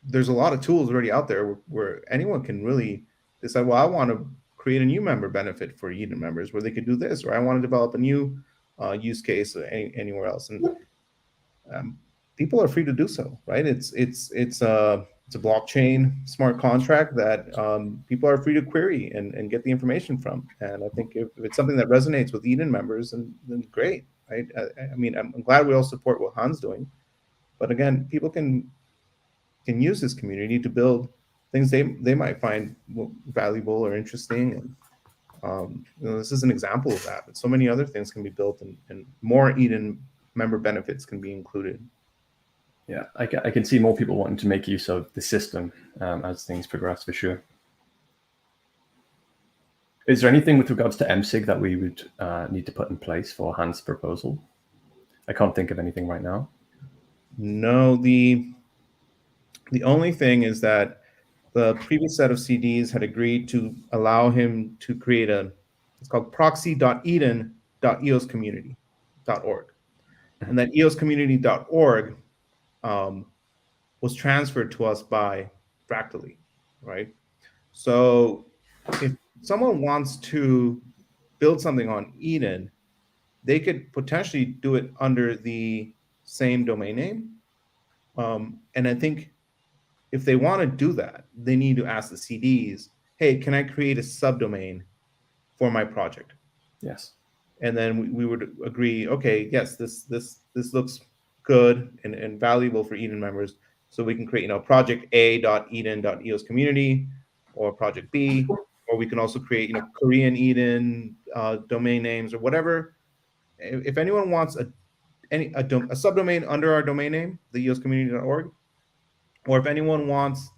There's a lot of tools already out there where anyone can really decide, well, I want to create a new member benefit for Eden members where they could do this, or I want to develop a new use case anywhere else. And people are free to do so, right? It's a blockchain smart contract that people are free to query and get the information from. And I think if it's something that resonates with Eden members, then great, right? I mean, I'm glad we all support what Han's doing, but again, people can use this community to build things they might find valuable or interesting. And this is an example of that, but so many other things can be built, and more Eden member benefits can be included. Yeah, I can see more people wanting to make use of the system as things progress, for sure. Is there anything with regards to MSIG that we would need to put in place for Han's proposal? I can't think of anything right now. No, the only thing is that the previous set of CDs had agreed to allow him to create it's called proxy.eden.eoscommunity.org. And that eoscommunity.org was transferred to us by Fractally, right? So if someone wants to build something on Eden, they could potentially do it under the same domain name. And I think if they want to do that, they need to ask the CDs, hey, can I create a subdomain for my project? Yes. And then we would agree, okay, yes, this looks good and valuable for Eden members. So we can create, project a.eden.eoscommunity or project B, or we can also create, Korean Eden domain names or whatever. If anyone wants a subdomain under our domain name, the eoscommunity.org, or if anyone wants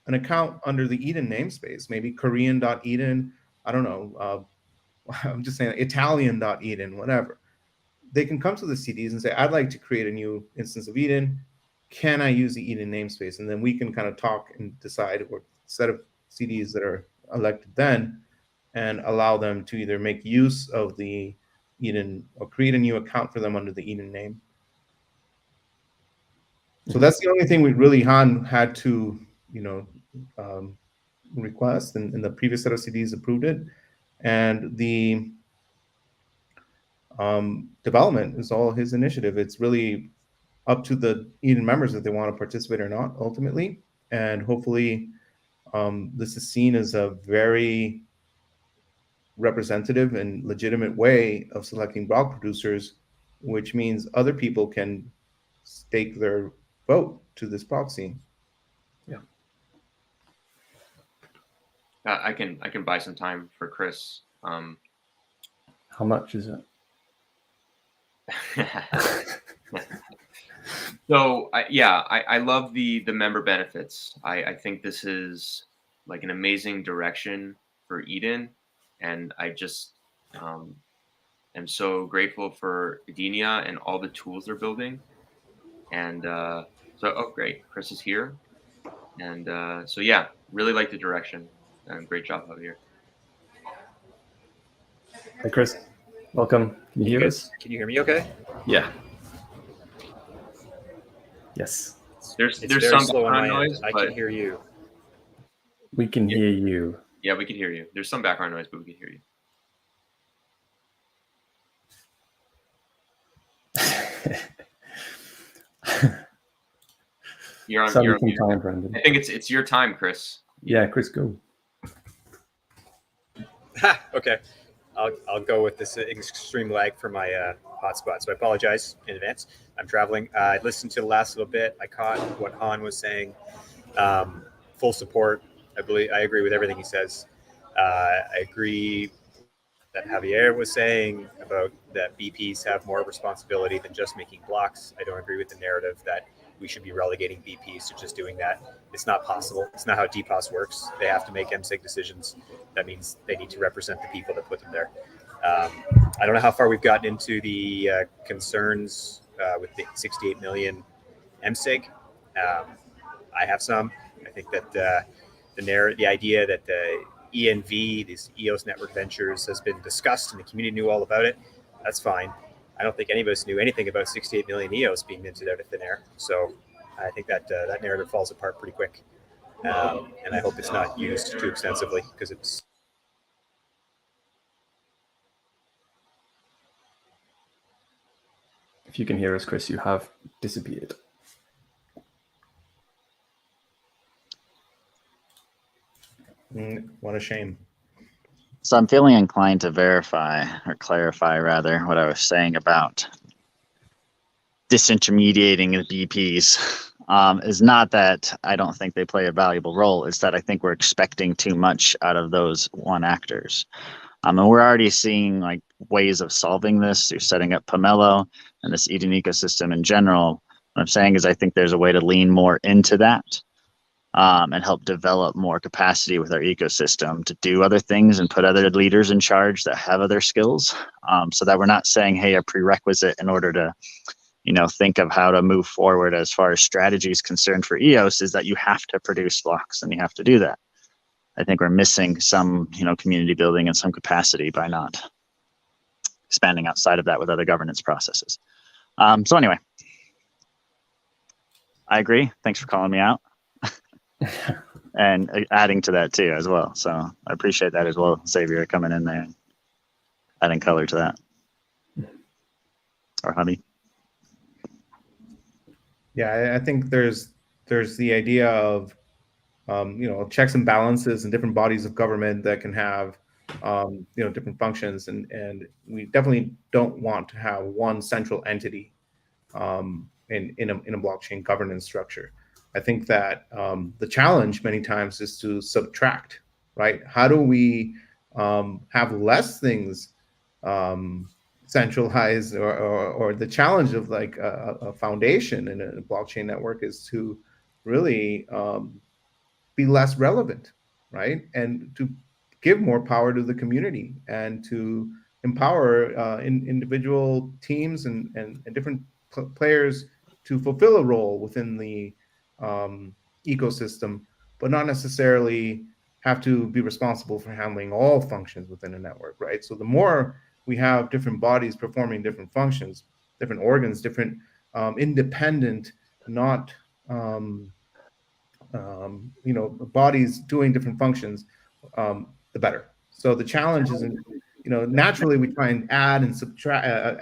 an account under the Eden namespace, maybe Korean.eden, I don't know, I'm just saying Italian.eden, whatever. They can come to the CDs and say, I'd like to create a new instance of Eden. Can I use the Eden namespace? And then we can kind of talk and decide what set of CDs that are elected then, and allow them to either make use of the Eden or create a new account for them under the Eden name. So that's the only thing Han had to, request, and the previous set of CDs approved it. And the development is all his initiative. It's really up to the Eden members if they want to participate or not, ultimately. And hopefully this is seen as a very representative and legitimate way of selecting block producers, which means other people can stake their vote to this proxy. Yeah. I can buy some time for Chris. How much is it? So I love the member benefits. I think this is like an amazing direction for Eden, and I just am so grateful for Edenia and all the tools they're building. And great, Chris is here, and so yeah, really like the direction. And great job out here. Hey, Chris, welcome. Can you hear us? Can you hear me okay? Yeah. Yes. There's very some slow on background my noise, end. I but can hear you. We can hear you. yeah, we can hear you. There's some background noise, but we can hear you. You're on mute. Time, Brendan. I think it's your time, Chris. Yeah, Chris, go. Okay. I'll go with this extreme lag for my hotspot. So I apologize in advance. I'm traveling. I listened to the last little bit. I caught what Han was saying. Full support. I agree with everything he says. I agree that Javier was saying about that BPs have more responsibility than just making blocks. I don't agree with the narrative that we should be relegating BPs to just doing that. It's not possible. It's not how DPoS works. They have to make MSIG decisions. That means they need to represent the people that put them there. I don't know how far we've gotten into the concerns with the 68 million MSIG. I have some. I think that the idea that the ENV, these EOS Network Ventures, has been discussed and the community knew all about it. That's fine. I don't think any of us knew anything about 68 million EOS being minted out of thin air. So I think that that narrative falls apart pretty quick. And I hope it's not used too extensively because it's. If you can hear us, Chris, you have disappeared. What a shame. So I'm feeling inclined to verify or clarify rather what I was saying about disintermediating the BPs. Is not that I don't think they play a valuable role. It's that I think we're expecting too much out of those one actors. And we're already seeing like ways of solving this through setting up Pomelo and this Eden ecosystem in general. What I'm saying is I think there's a way to lean more into that and help develop more capacity with our ecosystem to do other things and put other leaders in charge that have other skills, so that we're not saying, hey, a prerequisite in order to think of how to move forward as far as strategy is concerned for EOS is that you have to produce blocks and you have to do that. I think we're missing some, community building and some capacity by not expanding outside of that with other governance processes. So anyway, I agree. Thanks for calling me out and adding to that too as well. So I appreciate that as well, Xavier, coming in there, adding color to that. Or Hubby. Yeah, I think there's the idea of checks and balances and different bodies of government that can have different functions, and we definitely don't want to have one central entity in a blockchain governance structure. I think that the challenge many times is to subtract, right? How do we have less things centralized, or the challenge of like a foundation in a blockchain network is to really be less relevant, right? And to give more power to the community and to empower individual teams and different players to fulfill a role within the ecosystem, but not necessarily have to be responsible for handling all functions within a network, right? So the more we have different bodies performing different functions, different organs, different independent, not bodies doing different functions, the better. So the challenge is, naturally we try and add and subtract,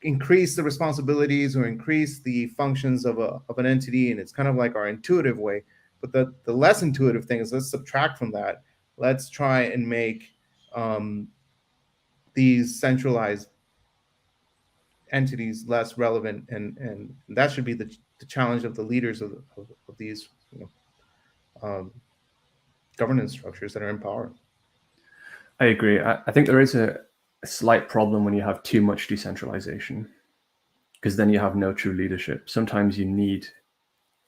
increase the responsibilities or increase the functions of an entity, and it's kind of like our intuitive way. But the less intuitive thing is, let's subtract from that. Let's try and make these centralized entities less relevant, and that should be the challenge of the leaders of these governance structures that are in power. I agree. I think there is a slight problem when you have too much decentralization, because then you have no true leadership. Sometimes you need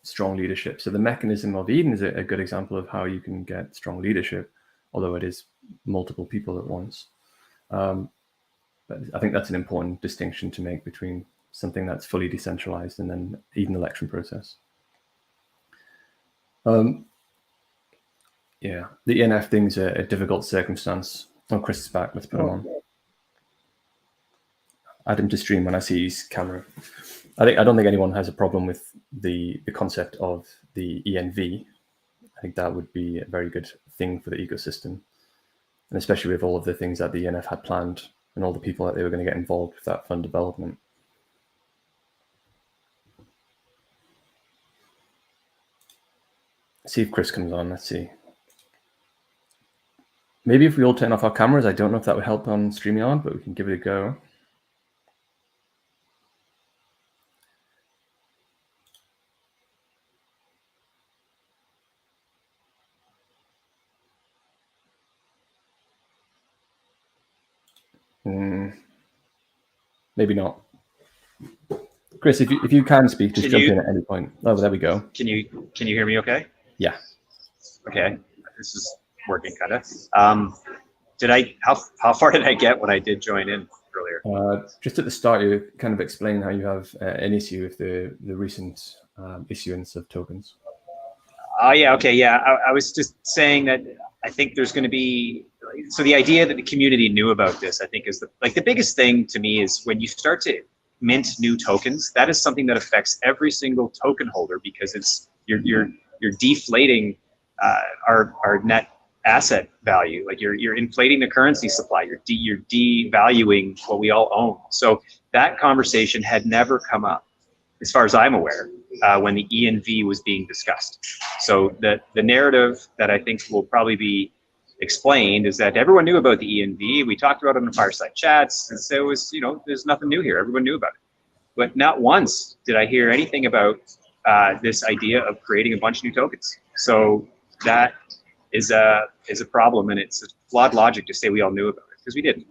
strong leadership. So the mechanism of Eden is a good example of how you can get strong leadership, although it is multiple people at once. But I think that's an important distinction to make between something that's fully decentralized and then Eden election process. Yeah, the ENF thing's a difficult circumstance. Oh, Chris is back. Let's put him on. Add him to stream when I see his camera. I don't think anyone has a problem with the concept of the ENV. I think that would be a very good thing for the ecosystem, and especially with all of the things that the ENF had planned and all the people that they were going to get involved with that fund development. Let's see if Chris comes on. Let's see. Maybe if we all turn off our cameras, I don't know if that would help on StreamYard, but we can give it a go. Maybe not. Chris, if you can speak, just jump in at any point. Oh, there we go. Can you hear me okay? Yeah. Okay. This is working kind of. How far did I get when I did join in earlier? Just at the start, you kind of explained how you have an issue with the recent issuance of tokens. Oh, yeah. Okay. Yeah. I was just saying that I think there's going to be, so the idea that the community knew about this, I think is the biggest thing to me is when you start to mint new tokens, that is something that affects every single token holder, because it's, you're deflating our net asset value. Like you're inflating the currency supply. You're devaluing what we all own. So that conversation had never come up, as far as I'm aware, when the ENV was being discussed. So the narrative that I think will probably be explained is that everyone knew about the ENV. We talked about it in the fireside chats, and so it was, there's nothing new here. Everyone knew about it. But not once did I hear anything about this idea of creating a bunch of new tokens. So that is a problem, and it's a flawed logic to say we all knew about it, because we didn't.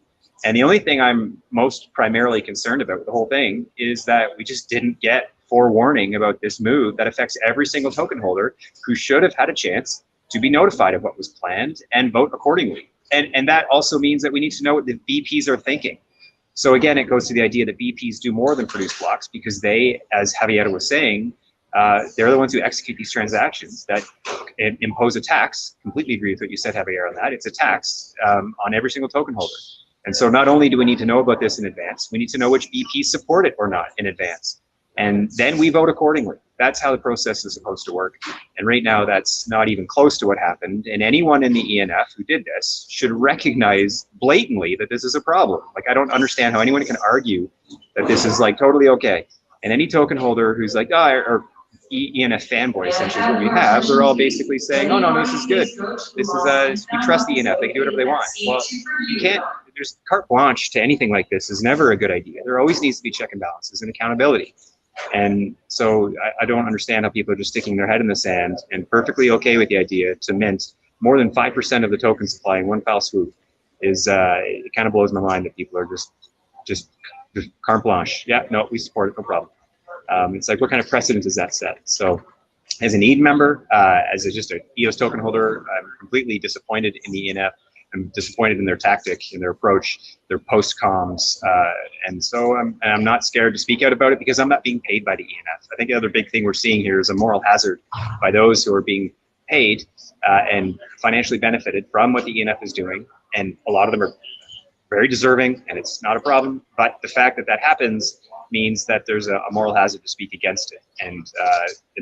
And the only thing I'm most primarily concerned about with the whole thing is that we just didn't get forewarning about this move that affects every single token holder, who should have had a chance to be notified of what was planned and vote accordingly. And that also means that we need to know what the VPs are thinking. So again, it goes to the idea that VPs do more than produce blocks, because they, as Javier was saying, they're the ones who execute these transactions that impose a tax. Completely agree with what you said, Javier, on that. It's a tax on every single token holder. And so not only do we need to know about this in advance, we need to know which VPs support it or not in advance. And then we vote accordingly. That's how the process is supposed to work. And right now, that's not even close to what happened. And anyone in the ENF who did this should recognize blatantly that this is a problem. Like, I don't understand how anyone can argue that this is like totally okay. And any token holder who's like, or ENF fanboy, essentially, is what we have, they're all basically saying, oh, no, this is good. This is, we trust the ENF, they can do whatever they want. Well, you can't, there's carte blanche to anything like this is never a good idea. There always needs to be check and balances and accountability. And so I don't understand how people are just sticking their head in the sand and perfectly okay with the idea to mint more than 5% of the token supply in one foul swoop. It kind of blows my mind that people are just carte blanche. Yeah, no, we support it, no problem. It's like, what kind of precedent does that set? So as an EAD member, as just an EOS token holder, I'm completely disappointed in the ENF. I'm disappointed in their tactic, in their approach, their post comms, and so I'm not scared to speak out about it, because I'm not being paid by the ENF. I think the other big thing we're seeing here is a moral hazard by those who are being paid and financially benefited from what the ENF is doing, and a lot of them are very deserving, and it's not a problem. But the fact that that happens means that there's a moral hazard to speak against it, and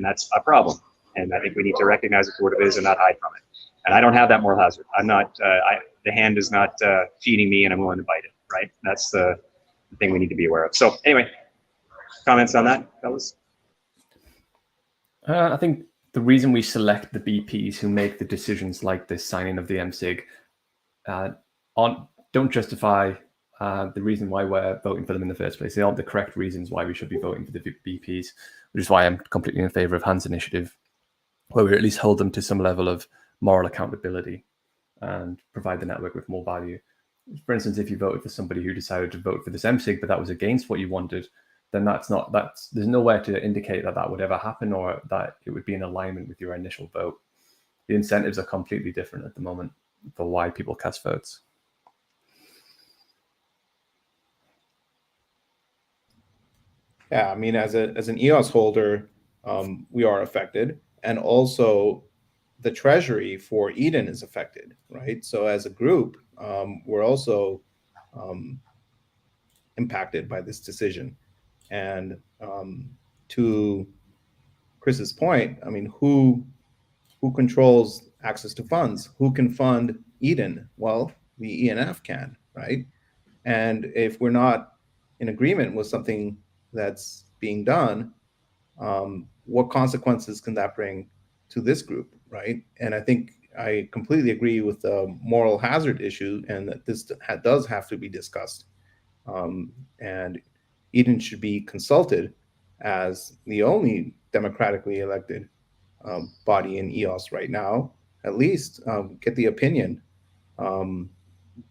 that's a problem. And I think we need to recognize it for what it is and not hide from it. And I don't have that moral hazard. I'm not, the hand is not feeding me, and I'm willing to bite it, right? That's the thing we need to be aware of. So anyway, comments on that, fellas? I think the reason we select the BPs who make the decisions like this signing of the MSIG don't justify the reason why we're voting for them in the first place. They aren't the correct reasons why we should be voting for the BPs, which is why I'm completely in favor of Hans' initiative, where we at least hold them to some level of moral accountability and provide the network with more value. For instance, if you voted for somebody who decided to vote for this MSIG, but that was against what you wanted, then there's nowhere to indicate that would ever happen, or that it would be in alignment with your initial vote. The incentives are completely different at the moment for why people cast votes. Yeah, I mean, as an EOS holder, we are affected, and also the treasury for Eden is affected, right? So as a group, we're also impacted by this decision. And to Chris's point, I mean, who controls access to funds? Who can fund Eden? Well, the ENF can, right? And if we're not in agreement with something that's being done, what consequences can that bring to this group, right? And I think I completely agree with the moral hazard issue, and that this does have to be discussed. And Eden should be consulted as the only democratically elected body in EOS right now. At least get the opinion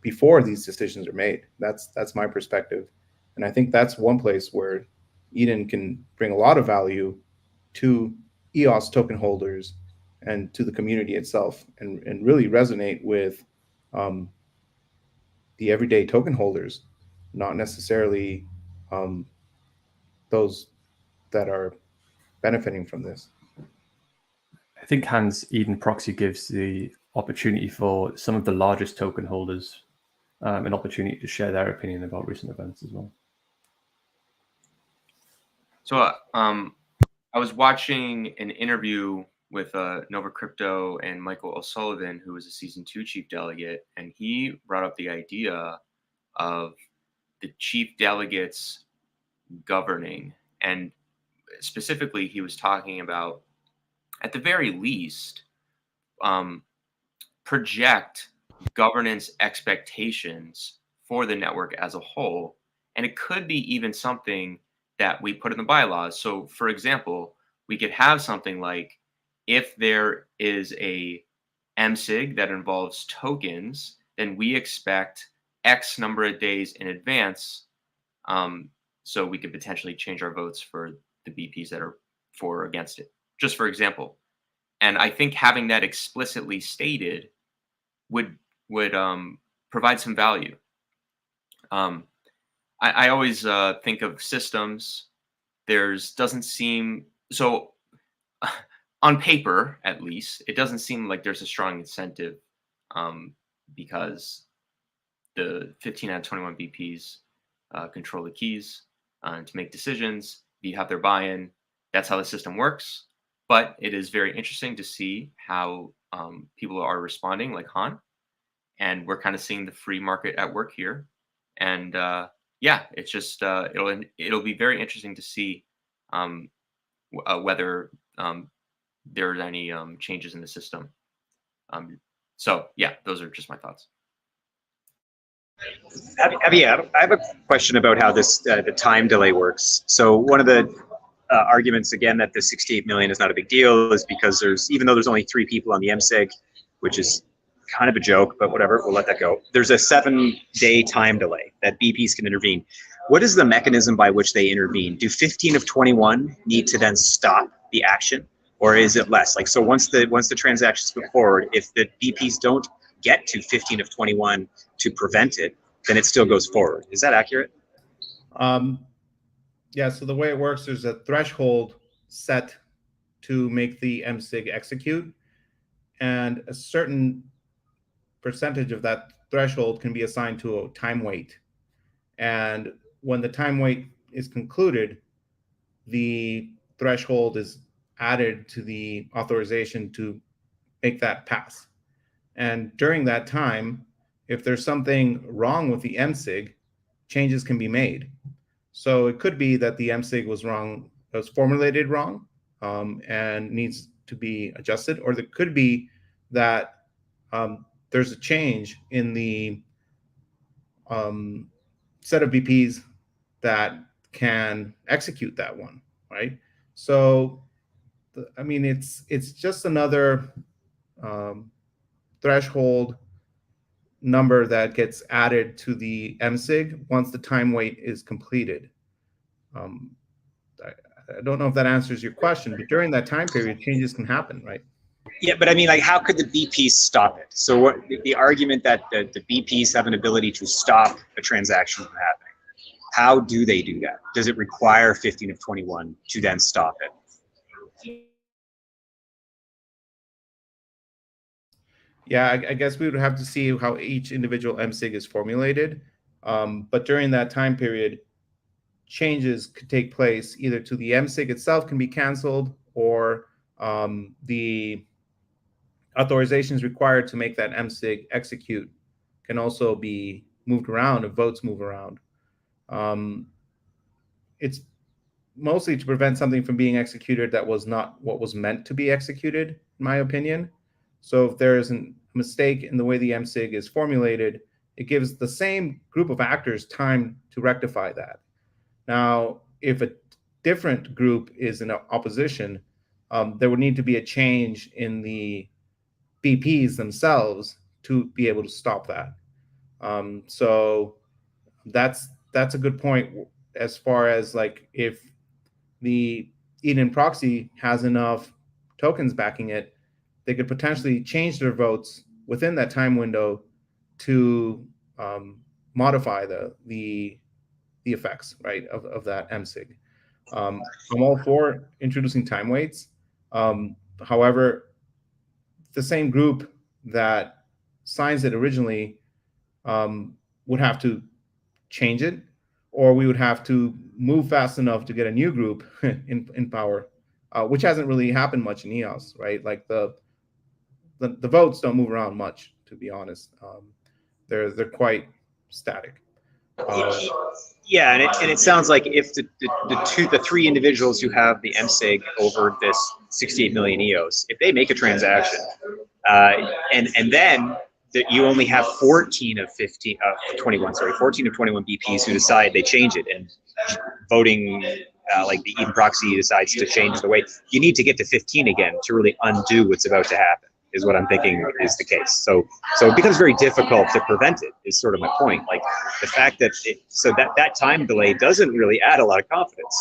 before these decisions are made. That's my perspective, and I think that's one place where Eden can bring a lot of value to EOS token holders and to the community itself, and really resonate with the everyday token holders not necessarily those that are benefiting from this. I think Hans Eden proxy gives the opportunity for some of the largest token holders an opportunity to share their opinion about recent events as well. So I was watching an interview with Nova Crypto and Michael O'Sullivan, who was a season 2 chief delegate, and he brought up the idea of the chief delegates governing. And specifically, he was talking about, at the very least, project governance expectations for the network as a whole. And it could be even something that we put in the bylaws. So, for example, we could have something like, if there is a MSIG that involves tokens, then we expect X number of days in advance. So we could potentially change our votes for the BPs that are for or against it, just for example. And I think having that explicitly stated would provide some value. I always think of systems. Doesn't seem so on paper, at least, it doesn't seem like there's a strong incentive because the 15 out of 21 BPs control the keys to make decisions. You have their buy-in. That's how the system works. But it is very interesting to see how people are responding, like Han. And we're kind of seeing the free market at work here. And yeah, it's just it'll be very interesting to see whether there's any changes in the system. So yeah, those are just my thoughts. I have a question about how this the time delay works. So one of the arguments again that the 68 million is not a big deal is because even though there's only 3 people on the MSIG, which is kind of a joke, but whatever, we'll let that go. There's a 7-day time delay that BPs can intervene. What is the mechanism by which they intervene? Do 15 of 21 need to then stop the action, or is it less? Like, so once the transactions go forward, if the BPs don't get to 15 of 21 to prevent it, then it still goes forward. Is that accurate? Yeah, so the way it works, there's a threshold set to make the MSIG execute, and a certain percentage of that threshold can be assigned to a time wait. And when the time wait is concluded, the threshold is added to the authorization to make that pass. And during that time, if there's something wrong with the MSIG, changes can be made. So it could be that the MSIG was wrong, was formulated wrong, and needs to be adjusted, or there could be that there's a change in the set of BPs that can execute that one, right? So, I mean, it's just another threshold number that gets added to the MSIG once the time wait is completed. I don't know if that answers your question, but during that time period, changes can happen, right? Yeah, but I mean, like, how could the BPs stop it? So what the argument that the BPs have an ability to stop a transaction from happening, how do they do that? Does it require 15 of 21 to then stop it? Yeah, I guess we would have to see how each individual MSIG is formulated. But during that time period, changes could take place either to the MSIG itself can be canceled, or the authorizations required to make that MSIG execute can also be moved around if votes move around. It's mostly to prevent something from being executed that was not what was meant to be executed, in my opinion. So if there is a mistake in the way the MSIG is formulated, it gives the same group of actors time to rectify that. Now, if a different group is in opposition, there would need to be a change in the BPs themselves to be able to stop that. So that's a good point as far as, like, if the Eden proxy has enough tokens backing it, they could potentially change their votes within that time window to modify the effects, right, of that MSIG. I'm all for introducing time weights. However, the same group that signs it originally would have to change it, or we would have to move fast enough to get a new group in power, which hasn't really happened much in EOS, right? Like the votes don't move around much, to be honest. They're quite static. Yeah, and it sounds like if the three individuals who have the MSIG over this 68 million EOS, if they make a transaction, and then you only have 14 of 21 BPs who decide they change it, and voting like the Eden proxy decides to change the way, you need to get to 15 again to really undo what's about to happen, is what I'm thinking is the case. So it becomes very difficult to prevent it, is sort of my point. Like the fact that that time delay doesn't really add a lot of confidence.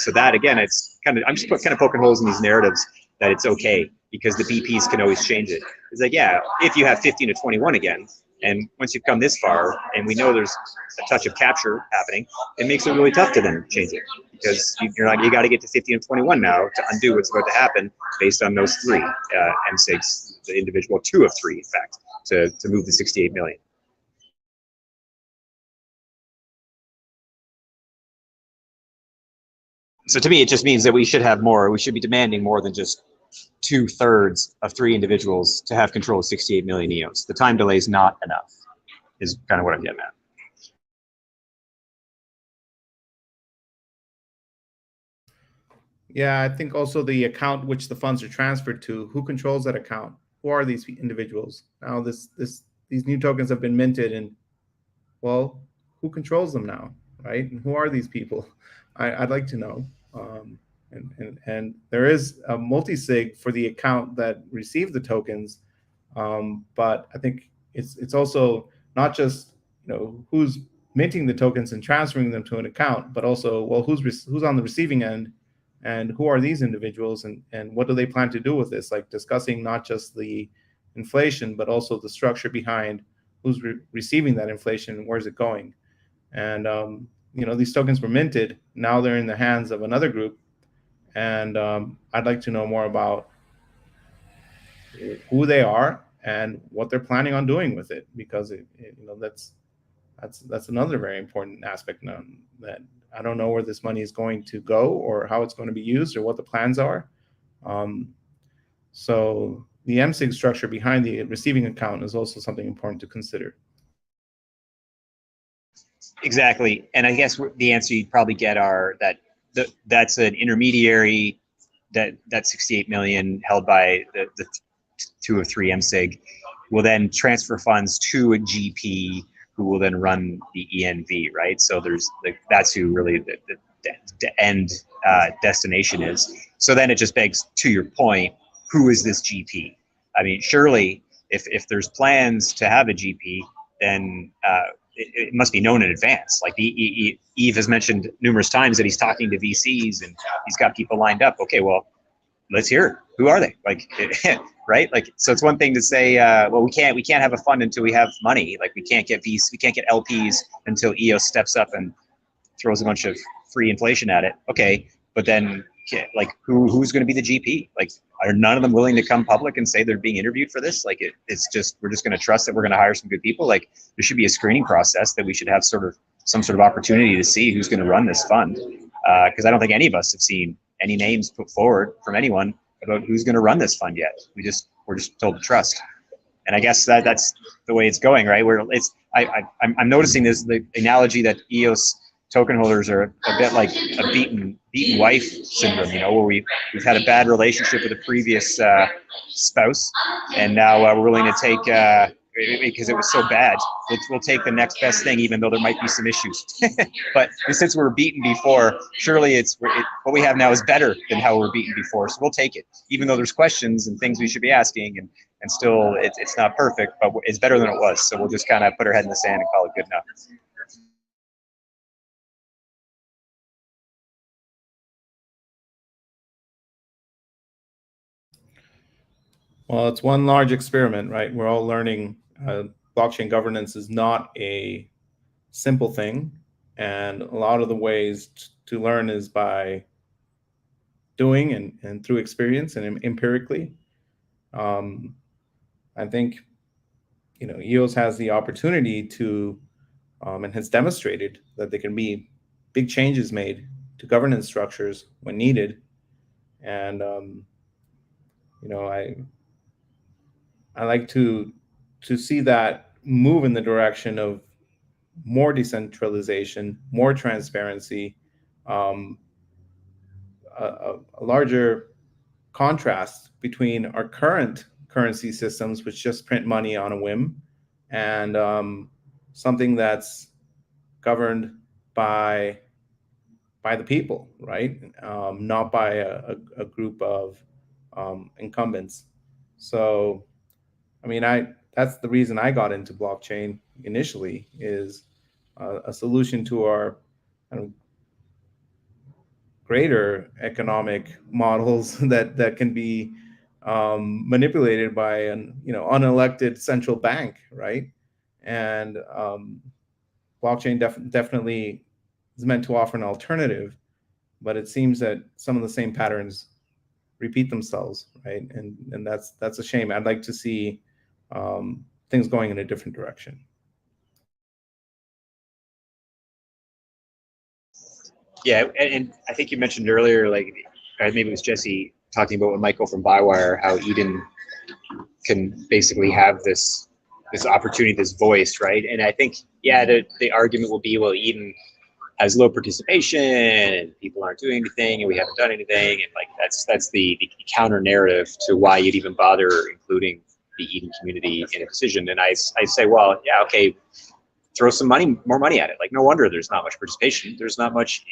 So that, again, it's kind of, I'm just kind of poking holes in these narratives that it's okay because the BPs can always change it. It's like, yeah, if you have 15 to 21 again, and once you've come this far, and we know there's a touch of capture happening, it makes it really tough to then change it, because you got to get to 15 to 21 now to undo what's about to happen based on those three MSIGs, the individual 2 of 3, in fact, to move the 68 million. So to me, it just means that we should have more. We should be demanding more than just 2/3 of 3 individuals to have control of 68 million EOS. The time delay is not enough, is kind of what I'm getting at. Yeah, I think also the account which the funds are transferred to, who controls that account? Who are these individuals? Now these new tokens have been minted, and well, who controls them now, right? And who are these people? I'd like to know. And there is a multi-sig for the account that received the tokens, but I think it's also not just who's minting the tokens and transferring them to an account, but also, well, who's on the receiving end, and who are these individuals, and what do they plan to do with this? Like discussing not just the inflation, but also the structure behind who's receiving that inflation and where's it going. And these tokens were minted. Now they're in the hands of another group, and I'd like to know more about who they are and what they're planning on doing with it, because that's another very important aspect now, that I don't know where this money is going to go, or how it's going to be used, or what the plans are. So the MSIG structure behind the receiving account is also something important to consider. Exactly, and I guess the answer you'd probably get are that's an intermediary, that 68 million held by the 2 of 3 MSIG will then transfer funds to a GP who will then run the ENV, right? So that's who really the end destination is. So then it just begs, to your point, who is this GP? I mean, surely if there's plans to have a GP, then it must be known in advance. Like Eve has mentioned numerous times that he's talking to VCs and he's got people lined up. Okay, well, let's hear it. Who are they? Like, right? Like, so it's one thing to say, well, we can't have a fund until we have money. Like, we can't get LPs until EOS steps up and throws a bunch of free inflation at it. Okay, but then like who's going to be the GP? Like, are none of them willing to come public and say they're being interviewed for this? Like, it's just, we're just going to trust that we're going to hire some good people. Like, there should be a screening process that we should have some sort of opportunity to see who's going to run this fund. Because I don't think any of us have seen any names put forward from anyone about who's going to run this fund yet. We're just told to trust. And I guess that's the way it's going, right? Where I'm noticing the analogy that EOS token holders are a bit like a beaten wife syndrome, where we've had a bad relationship with a previous spouse, and now we're willing to take, because it was so bad, we'll take the next best thing, even though there might be some issues. But since we were beaten before, surely what we have now is better than how we were beaten before, so we'll take it, even though there's questions and things we should be asking, and still it's not perfect, but it's better than it was. So we'll just kind of put our head in the sand and call it good enough. Well, it's one large experiment, right? We're all learning blockchain governance is not a simple thing, and a lot of the ways to learn is by doing and through experience and empirically. I think EOS has the opportunity to and has demonstrated that there can be big changes made to governance structures when needed. And I like to see that move in the direction of more decentralization, more transparency, a larger contrast between our current currency systems, which just print money on a whim, and something that's governed by the people, right? Not by a group of incumbents. So, I mean, that's the reason I got into blockchain initially, is a solution to our kind of greater economic models that can be manipulated by an unelected central bank, right? And blockchain definitely is meant to offer an alternative, but it seems that some of the same patterns repeat themselves, right? And that's a shame. I'd like to see things going in a different direction. Yeah, and I think you mentioned earlier, like, or maybe it was Jesse talking about with Michael from Bywire, how Eden can basically have this opportunity, this voice, right? And I think, yeah, the argument will be, well, Eden has low participation and people aren't doing anything and we haven't done anything, and like that's the counter narrative to why you'd even bother including the Eden community in a decision. And I say, well, yeah, okay, throw some more money at it. Like, no wonder there's not much participation. There's not much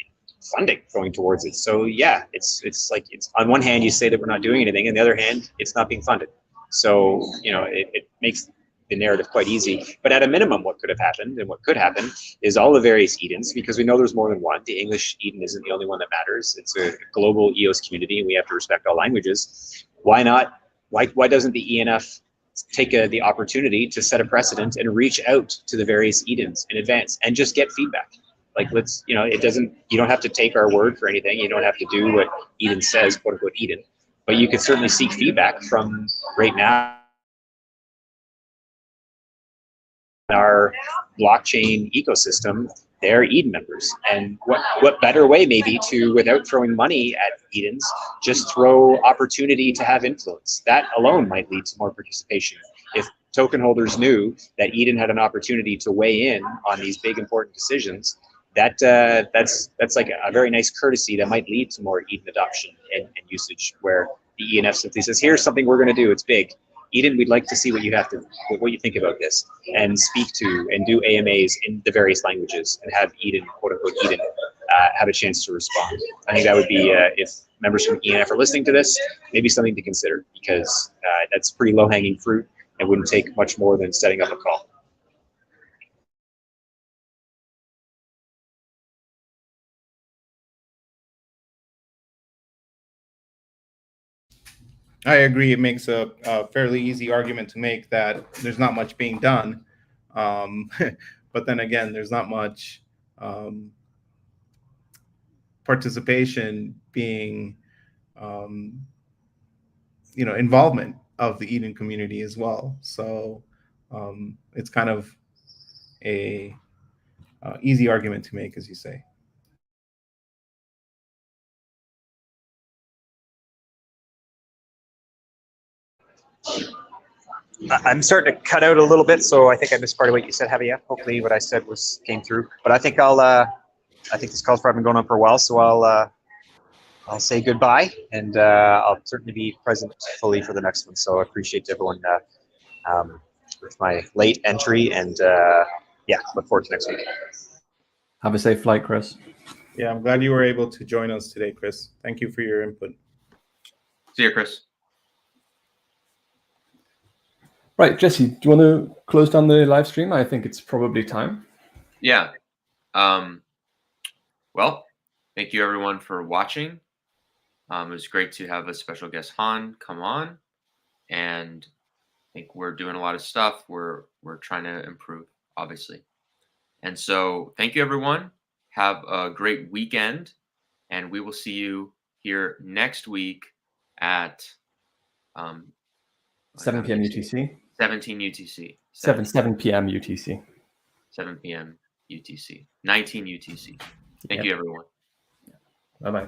funding going towards it. So yeah, it's like, it's on one hand you say that we're not doing anything, and the other hand it's not being funded. So it makes the narrative quite easy. But at a minimum, what could have happened and what could happen is all the various Edens, because we know there's more than one. The English Eden isn't the only one that matters. It's a global EOS community, and we have to respect all languages. Why not? Why doesn't the ENF take the opportunity to set a precedent and reach out to the various Edens in advance and just get feedback? Like, let's, you don't have to take our word for anything. You don't have to do what Eden says, quote unquote Eden, but you could certainly seek feedback from right now our blockchain ecosystem. They're Eden members, and what better way maybe to, without throwing money at Edens, just throw opportunity to have influence. That alone might lead to more participation. If token holders knew that Eden had an opportunity to weigh in on these big important decisions, that's like a very nice courtesy that might lead to more Eden adoption and usage, where the ENF simply says, here's something we're going to do, it's big. Eden, we'd like to see what you think about this, and speak to and do AMAs in the various languages, and have Eden, quote unquote Eden, have a chance to respond. I think that would be, if members from ENF are listening to this, maybe something to consider, because that's pretty low hanging fruit and wouldn't take much more than setting up a call. I agree. It makes a fairly easy argument to make that there's not much being done. But then again, there's not much participation being, involvement of the Eden community as well. So it's kind of a easy argument to make, as you say. I'm starting to cut out a little bit, so I think I missed part of what you said, Javier. Hopefully what I said came through. But I think I think this call's probably been going on for a while, so I'll say goodbye, and I'll certainly be present fully for the next one. So I appreciate everyone with my late entry, and yeah, look forward to next week. Have a safe flight, Chris. Yeah, I'm glad you were able to join us today, Chris. Thank you for your input. See you, Chris. Right, Jesse, do you want to close down the live stream? I think it's probably time. Yeah. Well, thank you everyone for watching. It was great to have a special guest, Han, come on, and I think we're doing a lot of stuff. We're trying to improve, obviously, And so thank you, everyone. Have a great weekend, and we will see you here next week at 7 p.m. UTC. 17 UTC. 7 p.m. UTC. 7 p.m. UTC. 19 UTC. Thank Yep. you, everyone. Bye-bye.